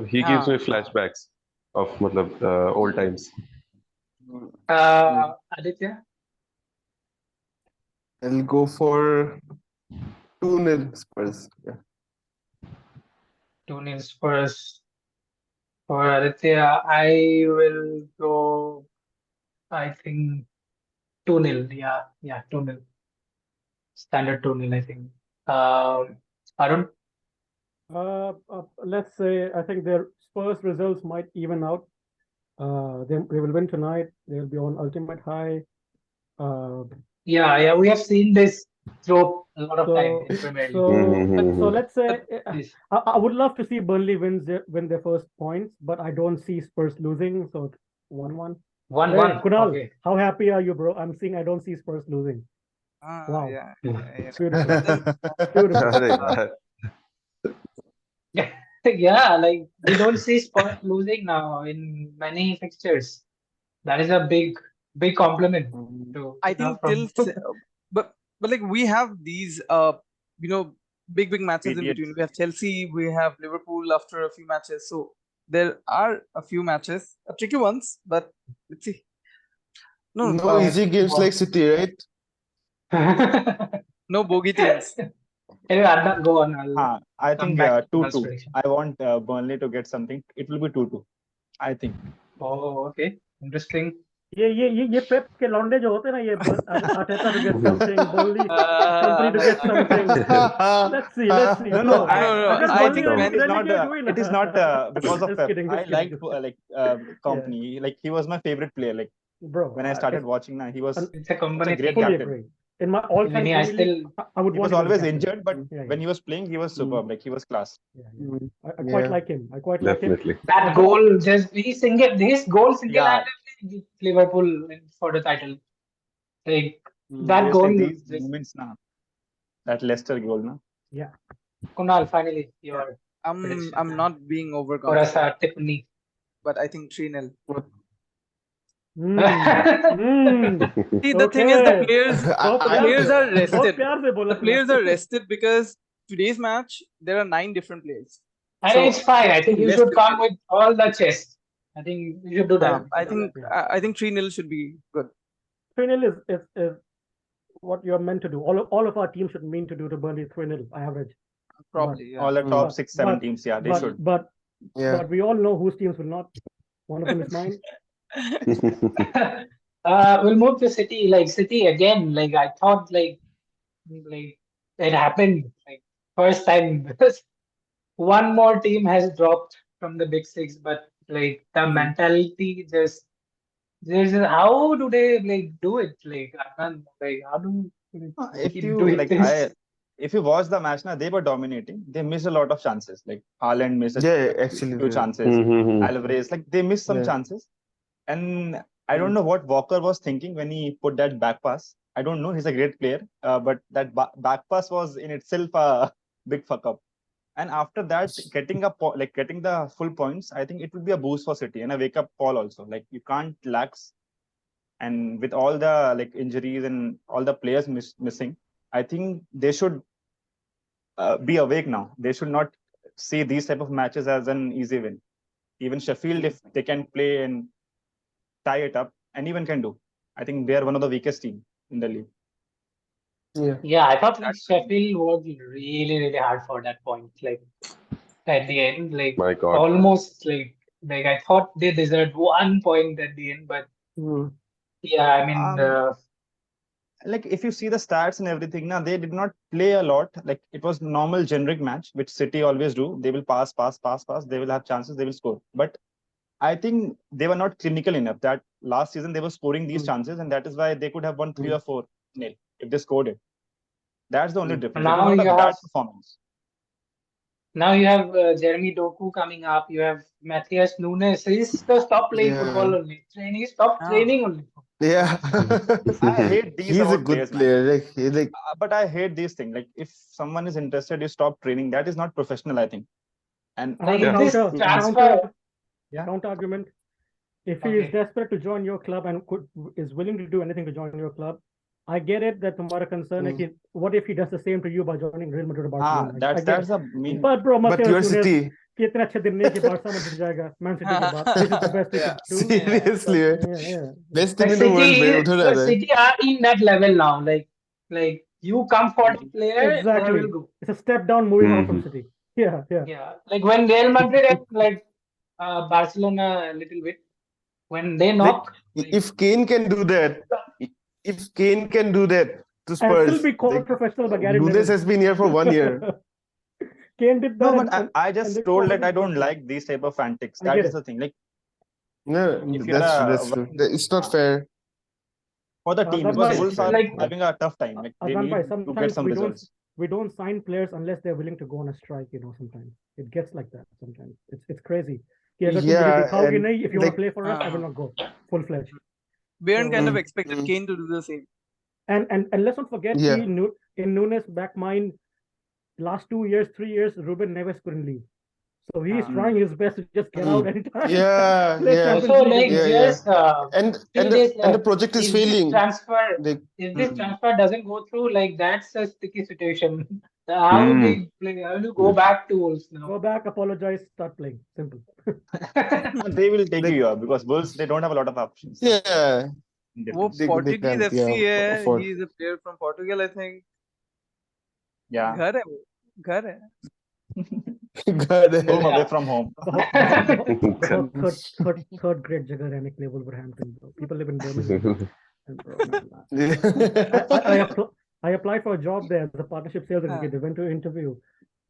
He gives me flashbacks of old times.
Aditya?
I'll go for 2-0 Spurs.
2-0 Spurs. For Aditya, I will go, I think, 2-0. Yeah, 2-0. Standard 2-0, I think. Arun?
Let's say I think their Spurs results might even out. They will win tonight. They will be on ultimate high.
Yeah, we have seen this trope a lot of times in Premier League.
So let's say I would love to see Burnley win their first points, but I don't see Spurs losing. So 1-1.
1-1.
Kunal,
okay.
How happy are you, bro? I'm seeing I don't see Spurs losing. Wow.
Yeah.
Beautiful.
Yeah, we don't see Spurs losing now in many fixtures. That is a big compliment.
I think but But like we have these big matches in between. We have Chelsea, we have Liverpool after a few matches. So there are a few matches, tricky ones, but let's see.
No easy games like City, right?
No bogey teams.
Anyway, Adnan, go on.
I think 2-2. I want Burnley to get something. It will be 2-2. I think.
Oh, okay. Interesting.
ये Pep के लौंडे जो होते हैं ना ये Arteta to get something, Burnley company to get something. Let's see.
No. I think it is not because of Pep. I like company. Like he was my favorite player. Like
bro,
when I started watching now, he was
it's a combination.
Great captain.
Agree. In my all-time
I would. He was always injured, but when he was playing, he was superb. Like he was class.
I quite like him.
Definitely.
That goal, just his goal single-handedly Liverpool for the title. Like that goal.
These moments now. That Leicester goal, na.
Yeah. Kunal, finally, your.
I'm not being overconfident. But I think 3-0. See, the thing is, the players are rested. The players are rested because today's match there are 9 different players.
I think it's fine. I think you should come with all the chest. I think you should do that.
I think 3-0 should be good.
3-0 is what you're meant to do. All of our teams should mean to do to Burnley 3-0 average.
Probably.
All the top 6-7 teams, they should.
But we all know whose teams will not. One of them is mine.
We'll move to City. Like City again. Like I thought, like it happened. Like first time because one more team has dropped from the big 6, but like the mentality just how do they like do it? Like how do
if you watch the match now, they were dominating. They missed a lot of chances. Like Haaland missed few chances. Alvarez, like they missed some chances. And I don't know what Walker was thinking when he put that back pass. I don't know. He's a great player, but that back pass was in itself a big fuck up. And after that, getting the full points, I think it will be a boost for City and a wake up call also. Like you can't lax, and with all the injuries and all the players missing, I think they should be awake now. They should not see these type of matches as an easy win. Even Sheffield, if they can play and tie it up, anyone can do. I think they are one of the weakest teams in the league.
Yeah, I thought Sheffield was really, really hard for that point. Like at the end, like
my God.
almost like I thought they deserved 1 point at the end, but yeah, I mean,
like if you see the stats and everything, now they did not play a lot. Like it was normal generic match, which City always do. They will pass. They will have chances. They will score, but I think they were not clinical enough. That last season they were scoring these chances, and that is why they could have won 3 or 4-0 if they scored it. That's the only difference.
Now
it was not a bad performance.
Now you have Jeremy Doku coming up. You have Matthias Nunez. He's just stop playing football only. Training, stop training only.
Yeah,
I hate these.
He's a good player.
But I hate these things. Like if someone is interested, you stop training. That is not professional, I think. And
this transfer.
Counter argument. If he is desperate to join your club and is willing to do anything to join your club, I get it that तुम्हारा concern है कि what if he does the same to you by joining Real Madrid or Barcelona?
That's a mean.
But bro,
but your City.
कि इतने अच्छे दिन नहीं कि Barça में जुट जाएगा Man City के बाद. This is the best he can do.
Seriously, best team in the world.
City are in that level now. Like you come for the player.
Exactly. It's a step down moving on from City. Yeah.
Like when Real Madrid and Barcelona a little bit when they knock.
If Kane can do that. If Kane can do that to Spurs,
and still be called professional by Gary
Nunez has been here for 1 year.
Kane did that.
No, but I just told that I don't like these type of antics. That is the thing. Like,
no, that's true. It's not fair
for the team because Wolves are having a tough time. Like they need to get some results.
We don't sign players unless they're willing to go on a strike. Sometimes it gets like that. Sometimes it's crazy. If you want to play for us, I will not go full-fledged.
Bayern kind of expected Kane to do the same.
And let's not forget, in Nunez' back mind, last 2 years, 3 years, Ruben Neves couldn't leave. So he's trying his best to just get out anytime.
Yeah,
Play
yeah.
Champions
Also,
League
like
again.
just
And
3 days
and the
left.
project is
If this
failing.
transfer,
Like,
if this transfer doesn't go through, like that's a sticky situation. How will we play? How will you go back to Wolves now?
Go back, apologize, start playing. Simple.
They will take
Like-
you up because Bulls, they don't have a lot of options.
yeah.
in
वो
defense.
They
Portuguese
can't,
FC है.
afford.
He is a player from Portugal, I think.
Yeah.
घर है वो. घर है.
God.
Home away from home.
Third grade जगह रहने के लिए Wolverhampton, bro. People live in Birmingham. And bro, man, I applied for a job there as a partnership sales executive. Went to interview.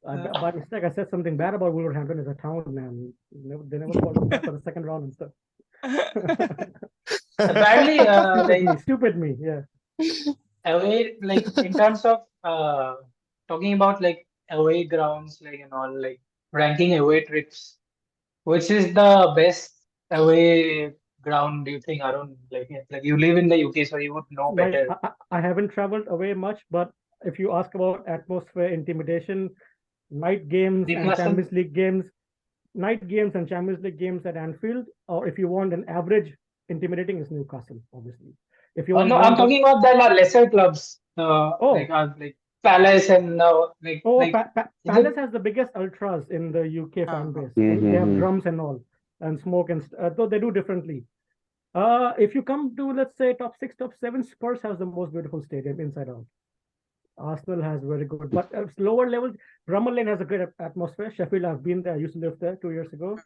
By mistake, I said something bad about Wolverhampton as a town, man. They never called me back for the second round and stuff.
Apparently,
stupid me, yeah.
Away, like in terms of talking about like away grounds, like and all, like ranking away trips, which is the best away ground do you think, Arun? Like you live in the UK, so you would know better.
I haven't traveled away much, but if you ask about atmosphere, intimidation, night games and Champions League games, at Anfield, or if you want an average intimidating, is Newcastle, obviously. If you want,
no, I'm talking about the lesser clubs, like Palace and
Palace has the biggest ultras in the UK fan base. They have drums and all, and smoke and though they do differently. If you come to, let's say, top 6, top 7, Spurs has the most beautiful stadium inside out. Arsenal has very good, but lower level, Bramall Lane has a great atmosphere. Sheffield, I've been there. I used to live there 2 years ago,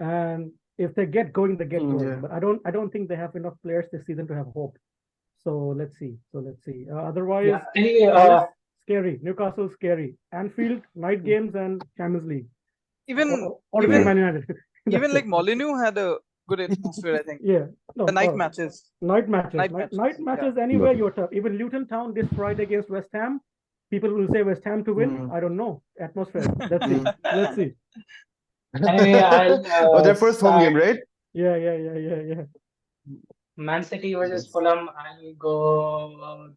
and if they get going, they get going.
Yeah.
But I don't think they have enough players this season to have hope. So let's see. Otherwise, scary. Newcastle scary. Anfield, night games and Champions League.
Even
Man United.
even like Molineux had a good atmosphere, I think.
Yeah. No,
the night matches.
Night matches anywhere you're tough. Even Luton Town this Friday against West Ham. People will say West Ham to win. I don't know. Atmosphere. Let's see.
Anyway, I'll
their first home game, right?
Yeah.
Man City versus Fulham. I'll go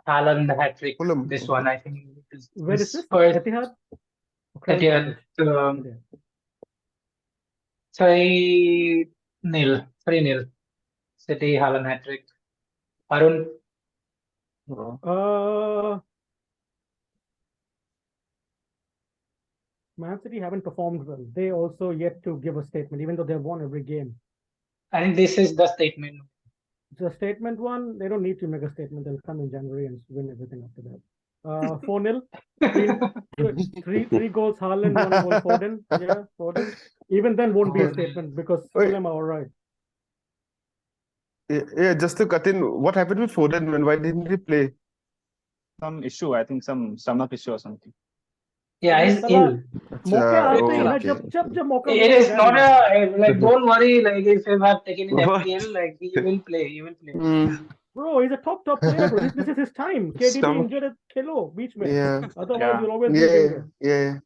Haaland hat-trick. This one, I think.
Where is this?
Etihad? Etihad. 3-0. City Haaland hat-trick. Arun?
Man City haven't performed well. They also yet to give a statement, even though they've won every game.
I think this is the statement.
The statement one, they don't need to make a statement. They'll come in January and win everything after that. 4-0. 3 goals, Haaland, 1 goal, Foden. Yeah, Foden. Even then won't be a statement because Fulham are all right.
Yeah, just to cut in, what happened with Foden, and why didn't he play?
Some issue, I think some stomach issue or something.
Yeah, he's ill. It is not don't worry, like if you have taken in FPL, like he will play.
Bro, he's a top player, bro. This is his time. KDB injured at Kelo, beach man.
Yeah.
Otherwise, you'll always be
Yeah.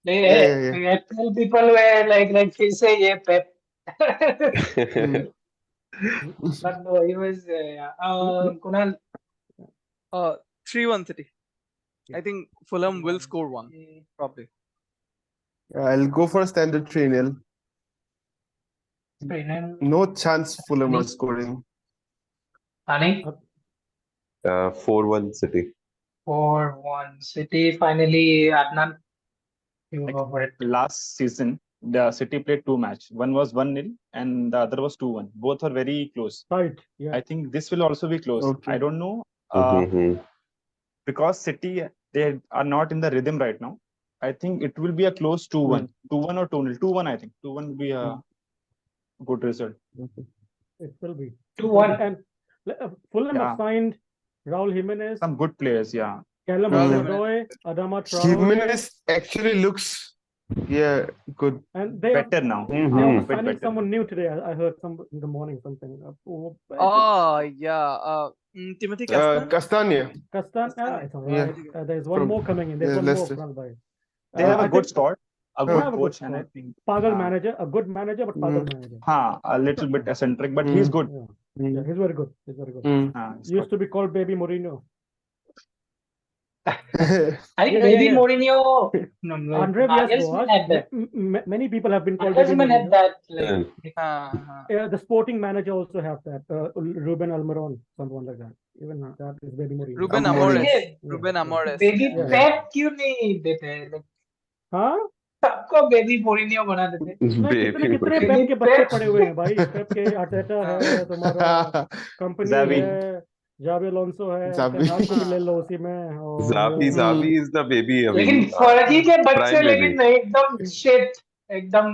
FPL people were like he say, yeah, Pep. But no, he was Kunal.
3-1 City. I think Fulham will score 1, probably.
I'll go for a standard 3-0. No chance Fulham are scoring.
Ani?
4-1 City.
4-1 City. Finally, Adnan. You go for it.
Last season, the City played 2 matches. One was 1-0 and the other was 2-1. Both are very close.
Right. Yeah.
I think this will also be close.
Okay.
I don't know. Because City, they are not in the rhythm right now. I think it will be a close 2-1. 2-1 or 2-0. 2-1, I think. 2-1 will be a good result.
It will be.
2-1.
And Fulham have signed Raul Jimenez.
Some good players, yeah.
Callum Hudson-Odoi, Adama Traore.
Jimenez actually looks, good.
And they
better now.
They are signing someone new today. I heard some in the morning something.
Timothy Castagne.
Castagna.
It's all right. There's one more coming in. There's one
Leicester.
more run by.
They have a good squad, a good coach, and I think
Pagal manager, a good manager, but Pagal manager.
a little bit eccentric, but he's good.
Yeah, he's very good. Used to be called Baby Mourinho.
I think maybe Mourinho. No,
Andre
Nagelsmann had that.
many people have been called
Nagelsmann had that.
The sporting manager also have that. Ruben Almiron, someone like that. Even that is baby Mourinho.
Ruben Amores. Ruben Amores.
Baby Pep क्यों नहीं देते?
हाँ?
सबको baby Mourinho बना देते।
कितने पेप के बच्चे पड़े हुए हैं भाई। पेप के आर्टेटा है, तुम्हारा कंपनी है, जावी अलोंसो है, टेनाग को भी ले लो उसी में।
Xavi is the baby.
लेकिन फर्गी के बच्चे लेकिन एकदम शिट, एकदम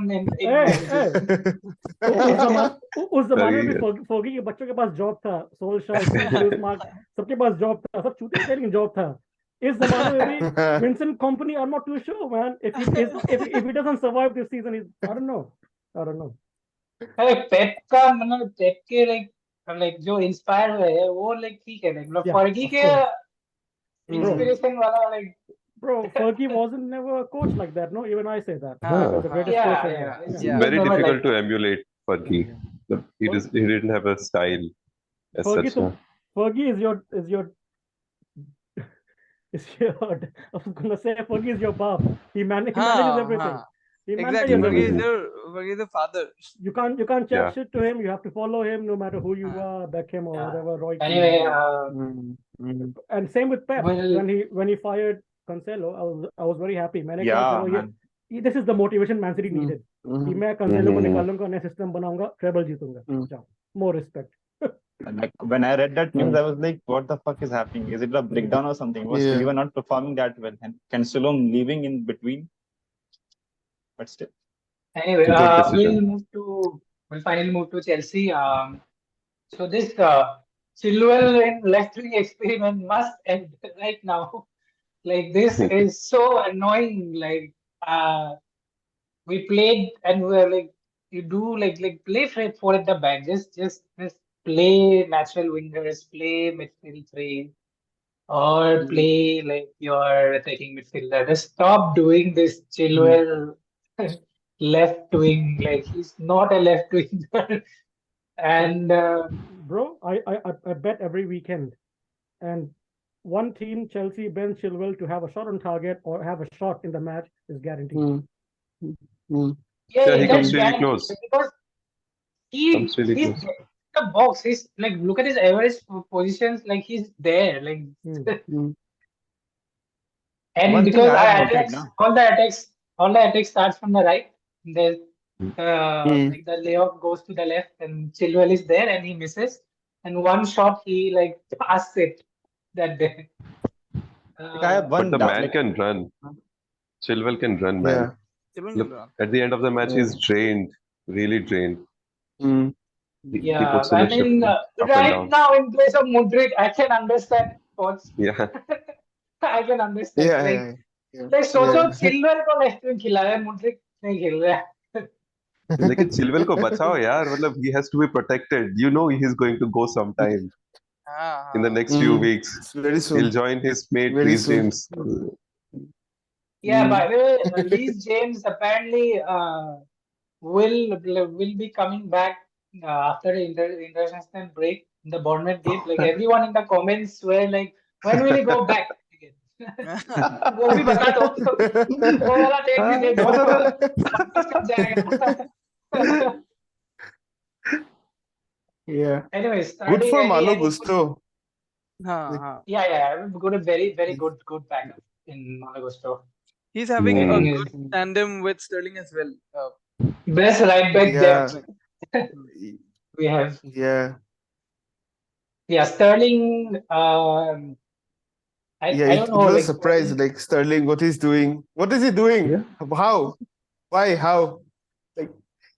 उस जमाने में फर्गी के बच्चों के पास जॉब था, सोल्शायर, सबके पास जॉब था, सब चूते थे लेकिन जॉब था। इस जमाने में भी Vincent Kompany, I'm not too sure, man. If he doesn't survive this season, I don't know.
पेप का मतलब पेप के like जो इंस्पायर हुए हैं वो ठीक है मतलब फर्गी के इंस्पिरेशन वाला
Bro, Fergie wasn't never a coach like that, no? Even I say that. The greatest coach ever.
Very difficult to emulate Fergie. He didn't have a style as
Fergie,
such.
Fergie is your I was gonna say Fergie is your Bob. He manages everything.
Exactly. Fergie is the father.
You can't chat shit to him. You have to follow him no matter who you are, Beckham or whatever. Roy.
Anyway,
and same with Pep. When he fired Cancelo, I was very happy. This is the motivation Man City needed. कि मैं Cancelo को निकालूंगा, नया system बनाऊंगा, treble जीतूंगा. More respect.
Like when I read that news, I was like, "What the fuck is happening? Is it a breakdown or something? We were not performing that well, and Cancelo leaving in between." But still.
Anyway, we'll finally move to Chelsea. So this Chilwell in left wing experiment must end right now. Like this is so annoying. Like we played and we were like, you do play for at the back. Just play natural wingers, play midfield three, or play like your attacking midfielder. Just stop doing this Chilwell left wing. Like he's not a left winger. And
bro, I bet every weekend, and one team, Chelsea, bench Chilwell to have a shot on target or have a shot in the match is guaranteed.
Yeah,
he comes really close.
Because he's the box. He's like, look at his average positions. Like he's there. Like, and because all the attacks starts from the right. There's like the layoff goes to the left, and Chilwell is there, and he misses. And one shot, he passes it that day.
But the man can run. Chilwell can run, man. Look, at the end of the match, he's drained, really drained. He puts in
I mean, right now in place of Mudryk, I can understand thoughts.
Yeah.
I can understand. Like सोचो Chilwell को left wing खिला रहा है, Mudryk नहीं खेल रहा है.
लेकिन Chilwell को बचाओ यार, मतलब he has to be protected. You know he's going to go sometime. In the next few weeks,
very soon.
He'll join his mate Reece James.
Yeah, by the way, Reece James apparently will be coming back after the international break in the Bournemouth game. Like everyone in the comments were like, when will he go back again? वो भी बता दो. वो वाला date भी दे दो.
Yeah.
Anyways,
good for Malo Gusto.
Yeah. Got a very good backup in Malo Gusto.
He's having a good tandem with Sterling as well.
Best right back there. We have. Yeah, Sterling. I don't know.
It was a surprise. Like Sterling, what he's doing? What is he doing? Yeah. How? Why? How? Like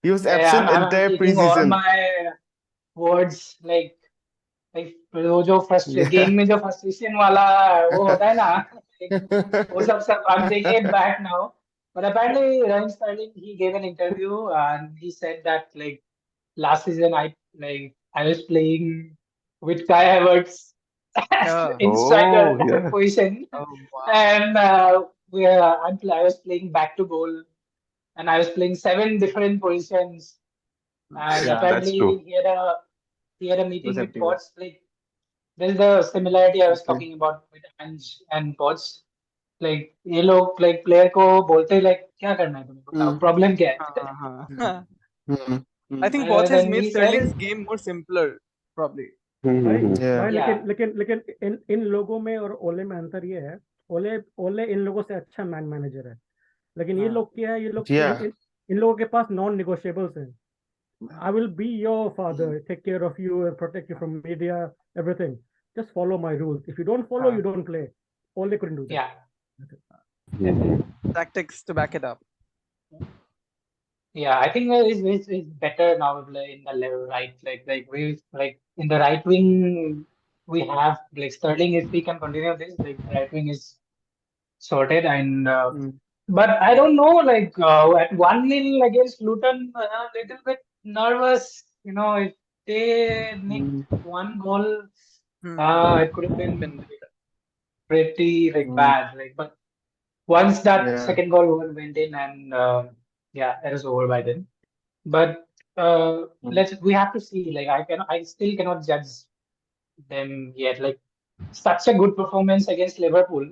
he was absent entire preseason.
All my words like वो जो game में जो frustration वाला वो होता है ना, वो सब I'm taking it back now. But apparently, Raheem Sterling, he gave an interview and he said that like last season I was playing with Kai Havertz in striker position, and I was playing back to goal, and I was playing 7 different positions. And apparently he had a meeting with coach. Like there's the similarity I was talking about with Ange and Poch. Like ये लोग like player को बोलते like क्या करना है तुम्हें बताओ problem क्या है?
I think Poch has
Then
made
he said
Sterling's
it.
game more simpler, probably.
भाई
Yeah.
लेकिन इन लोगों में और ओले में अंतर ये है, ओले इन लोगों से अच्छा मैनेजर है, लेकिन ये लोग क्या है, ये लोग इन लोगों के पास नॉन निगोशिएबल्स हैं. I will be your father, take care of you and protect you from media, everything. Just follow my rules. If you don't follow, you don't play. Ole couldn't do that.
Yeah.
Tactics to back it up.
Yeah, I think it's better now in the level right. Like in the right wing we have like Sterling. If we can continue this, like the right wing is sorted. And but I don't know. Like at 1-0 against Luton, a little bit nervous. You know, if they nick one goal, it could have been pretty like bad. Like, but once that second goal went in, and it was over by then. But we have to see. Like I still cannot judge them yet. Like such a good performance against Liverpool,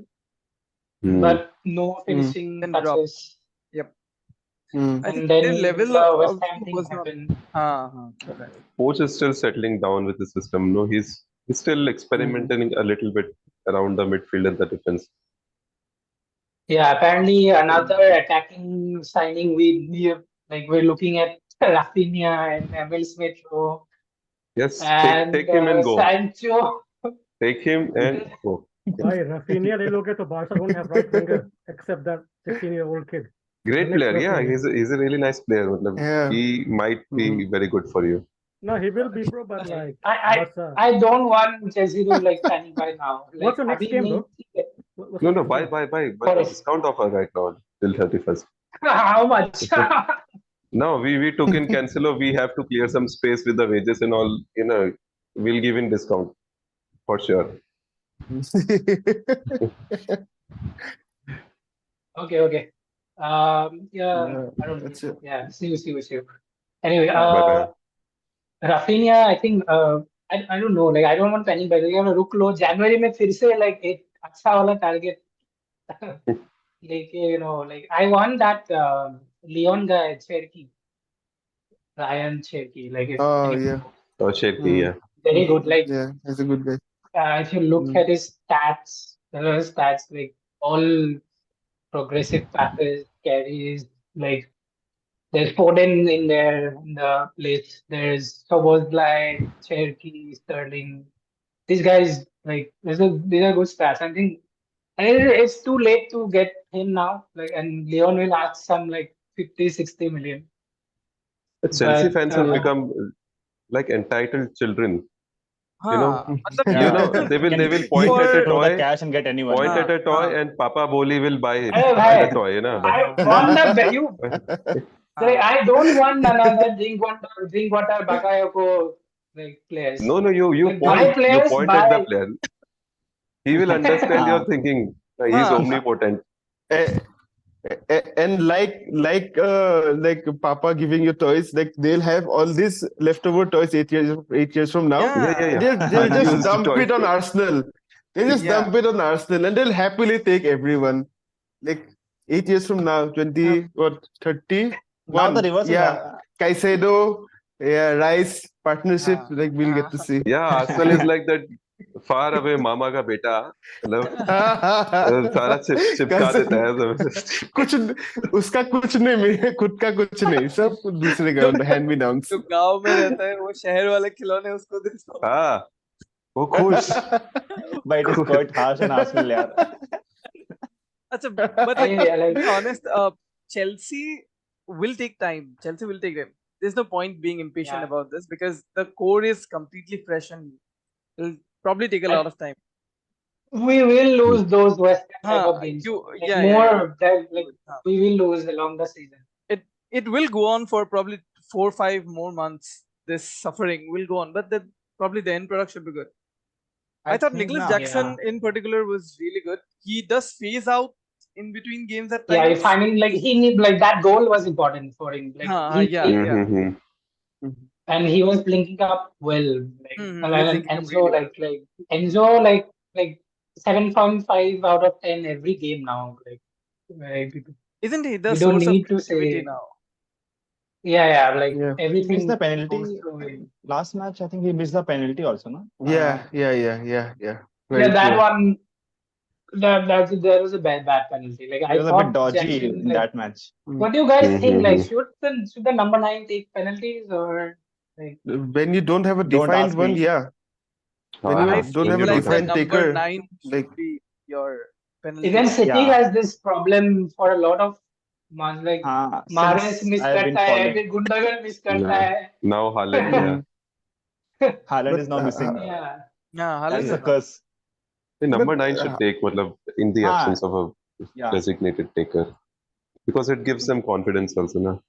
but no finishing touches.
Yep.
And then
level
West Ham thing happened.
Coach is still settling down with the system. No, he's still experimenting a little bit around the midfield and the defense.
Yeah, apparently another attacking signing we're looking at Rafinha and Emil Smith Rowe.
Yes,
and
take him and go.
Sancho.
Take him and go.
Bhai, Rafinha ले लोगे तो Barca won't have right winger except that 16-year-old kid.
Great player, yeah. He's a really nice player. He might be very good for you.
No, he will be, bro. But like,
I don't want Chelsea to like panic by now. Like,
what's the next game, though?
No, buy. But discount offer right now till 31st.
How much?
No, we took in Cancelo. We have to clear some space with the wages and all. You know, we'll give in discount for sure.
Okay. I don't
that's
know.
it.
Yeah, see you. Anyway,
Bye-bye.
Rafinha, I think I don't know. Like I don't want panic by the way. रुक लो January में फिर से like एक अच्छा वाला target. Like like I want that Leon guy Cherky. Ryan Cherky. Like
Cherky, yeah.
Very good. Like
he's a good guy.
if you look at his stats, like all progressive passes, carries, like there's Foden in there in the list. There's Szoboszlai, Cherky, Sterling. These guys, like these are good stats. I think it's too late to get him now. Like, and Leon will ask some like 50-60 million.
But Chelsea fans have become like entitled children. They will point at a toy,
cash and get anyone.
Point at a toy, and Papa Boli will buy the toy. You know.
I want the I don't want another drink water Bakayoko like players.
No, you point at the player. He will understand your thinking. He's omnipotent.
And like Papa giving you toys, like they'll have all these leftover toys 8 years from now. They'll just dump it on Arsenal. Dump it on Arsenal, and they'll happily take everyone. Like 8 years from now, 30.
Now the reverse.
Caicedo, Rice partnership. Like we'll get to see.
Yeah, Arsenal is like that far away mama का बेटा. सारा चिपका देता है.
उसका कुछ नहीं, मेरे खुद का कुछ नहीं, सब दूसरे का hand me downs.
जो गांव में रहता है वो शहर वाले खिलौने उसको दे दो.
हाँ, वो खुश.
But it is quite harsh on Arsenal, यार.
अच्छा, but to be honest, Chelsea will take time. There's no point being impatient about this because the core is completely fresh and will probably take a lot of time.
We will lose those West Ham type of games. We will lose along the season.
It will go on for probably 4 or 5 more months. This suffering will go on, but probably the end product should be good. I thought Nicholas Jackson in particular was really good. He does phase out in between games at times.
I mean, like he need like that goal was important for him. Like, and he was linking up well. Like
He's
and
linking up
Enzo,
really well.
like Enzo, like 7.5 out of 10 every game now. Like
Isn't he the
we don't
source of
need to
creativity
say.
now?
Yeah, like
Yeah.
He
everything
missed the
goes
penalty
through him.
last match. I think he missed the penalty also, no?
Yeah.
Yeah,
Very
that
true.
one. There was a bad penalty. Like
He
I
was a bit
thought
dodgy
Jackson.
in
Like,
that match.
what do you guys think? Like,
Mm-hmm.
should the number 9 take penalties or like?
When you don't have a
Don't
defined
ask
one,
me.
yeah. When you
I
don't
feel
have a
like the
defined
number
taker,
9 should
like
be your penalty
Even
man.
City
Yeah.
has this problem for a lot of months. Like Mahrez
Since
miss
I have been
करता है,
following,
फिर Gundogan miss करता
Yeah.
है.
Now Haaland, yeah.
Haaland
but
is now missing.
Yeah,
Yeah, Haaland
That's
is
a
not.
curse.
The
but
number 9 should take, matlab, in the
Ah,
absence of a
yeah.
designated taker. Because it gives them confidence also, na?
To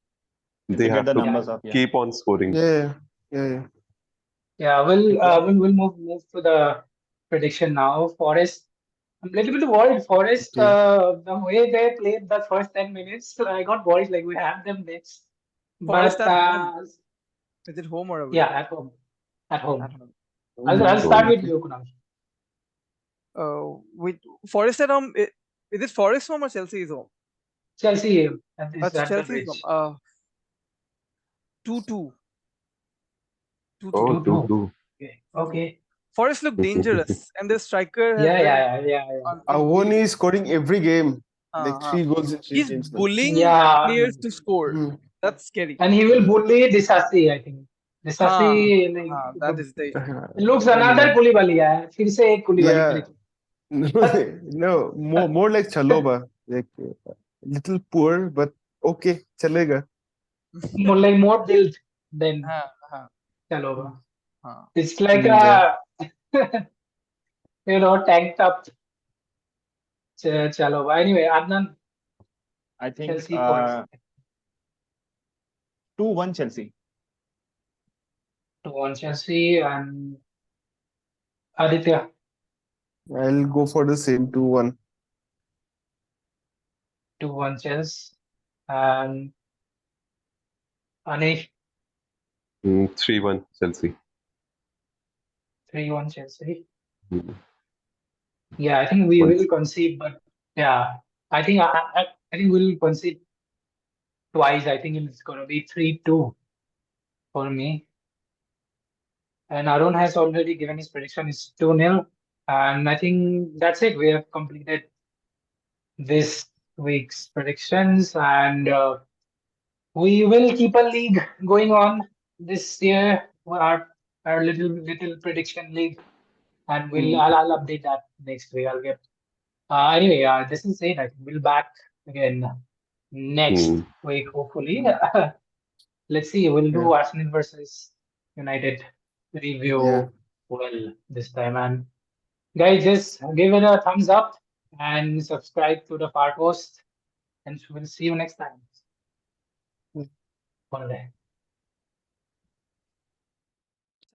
They
get
have
the
to
numbers up, yeah.
keep on scoring.
yeah.
yeah. We'll move to the prediction now. Forest. I'm a little bit worried. Forest.
Okay.
The way they played the first 10 minutes, I got worried. Like we have them next,
Forest
but
at home. Is it home or away?
yeah, at home. At home.
At home.
I'll start with you, Kunal.
With Forest at home, is it Forest home or Chelsea's home?
Chelsea at
That's
the
Chelsea's
bridge.
home. 2-2. 2-2.
Oh, 2-2.
Okay.
Forest look dangerous, and the striker has
Yeah.
Awoni is scoring every game, like
Uh-huh.
3 goals in 3
He's
games. now.
bullying
Yeah.
players to score.
Hmm.
That's scary.
And he will bully Disasi, I think. Disasi
That is the issue.
looks another Koulibaly. Yeah. फिर से एक Koulibaly
Yeah. No, more like Chaloba. Like little poor, but okay, chalega.
more built than Chalobah. It's like a tanked up Chalobah. Anyway, Adnan.
I think
Chelsea Forest.
2-1 Chelsea.
2-1 Chelsea and Aditya.
I'll go for the same 2-1.
2-1 Chelsea and Anish.
3-1 Chelsea.
3-1 Chelsea.
Mhm.
Yeah, I think we will concede, but yeah, I think we'll concede twice. I think it's gonna be 3-2 for me. And Arun has already given his prediction. It's 2-0. And I think that's it. We have completed this week's predictions, and we will keep a league going on this year. Our little prediction league, and I'll update that next week. I'll get anyway. This is it. I think we'll back again next week. Hopefully, let's see. We'll do Arsenal versus United review well this time, and guys, just give it a thumbs up and subscribe to the Far Post, and we'll see you next time. One day.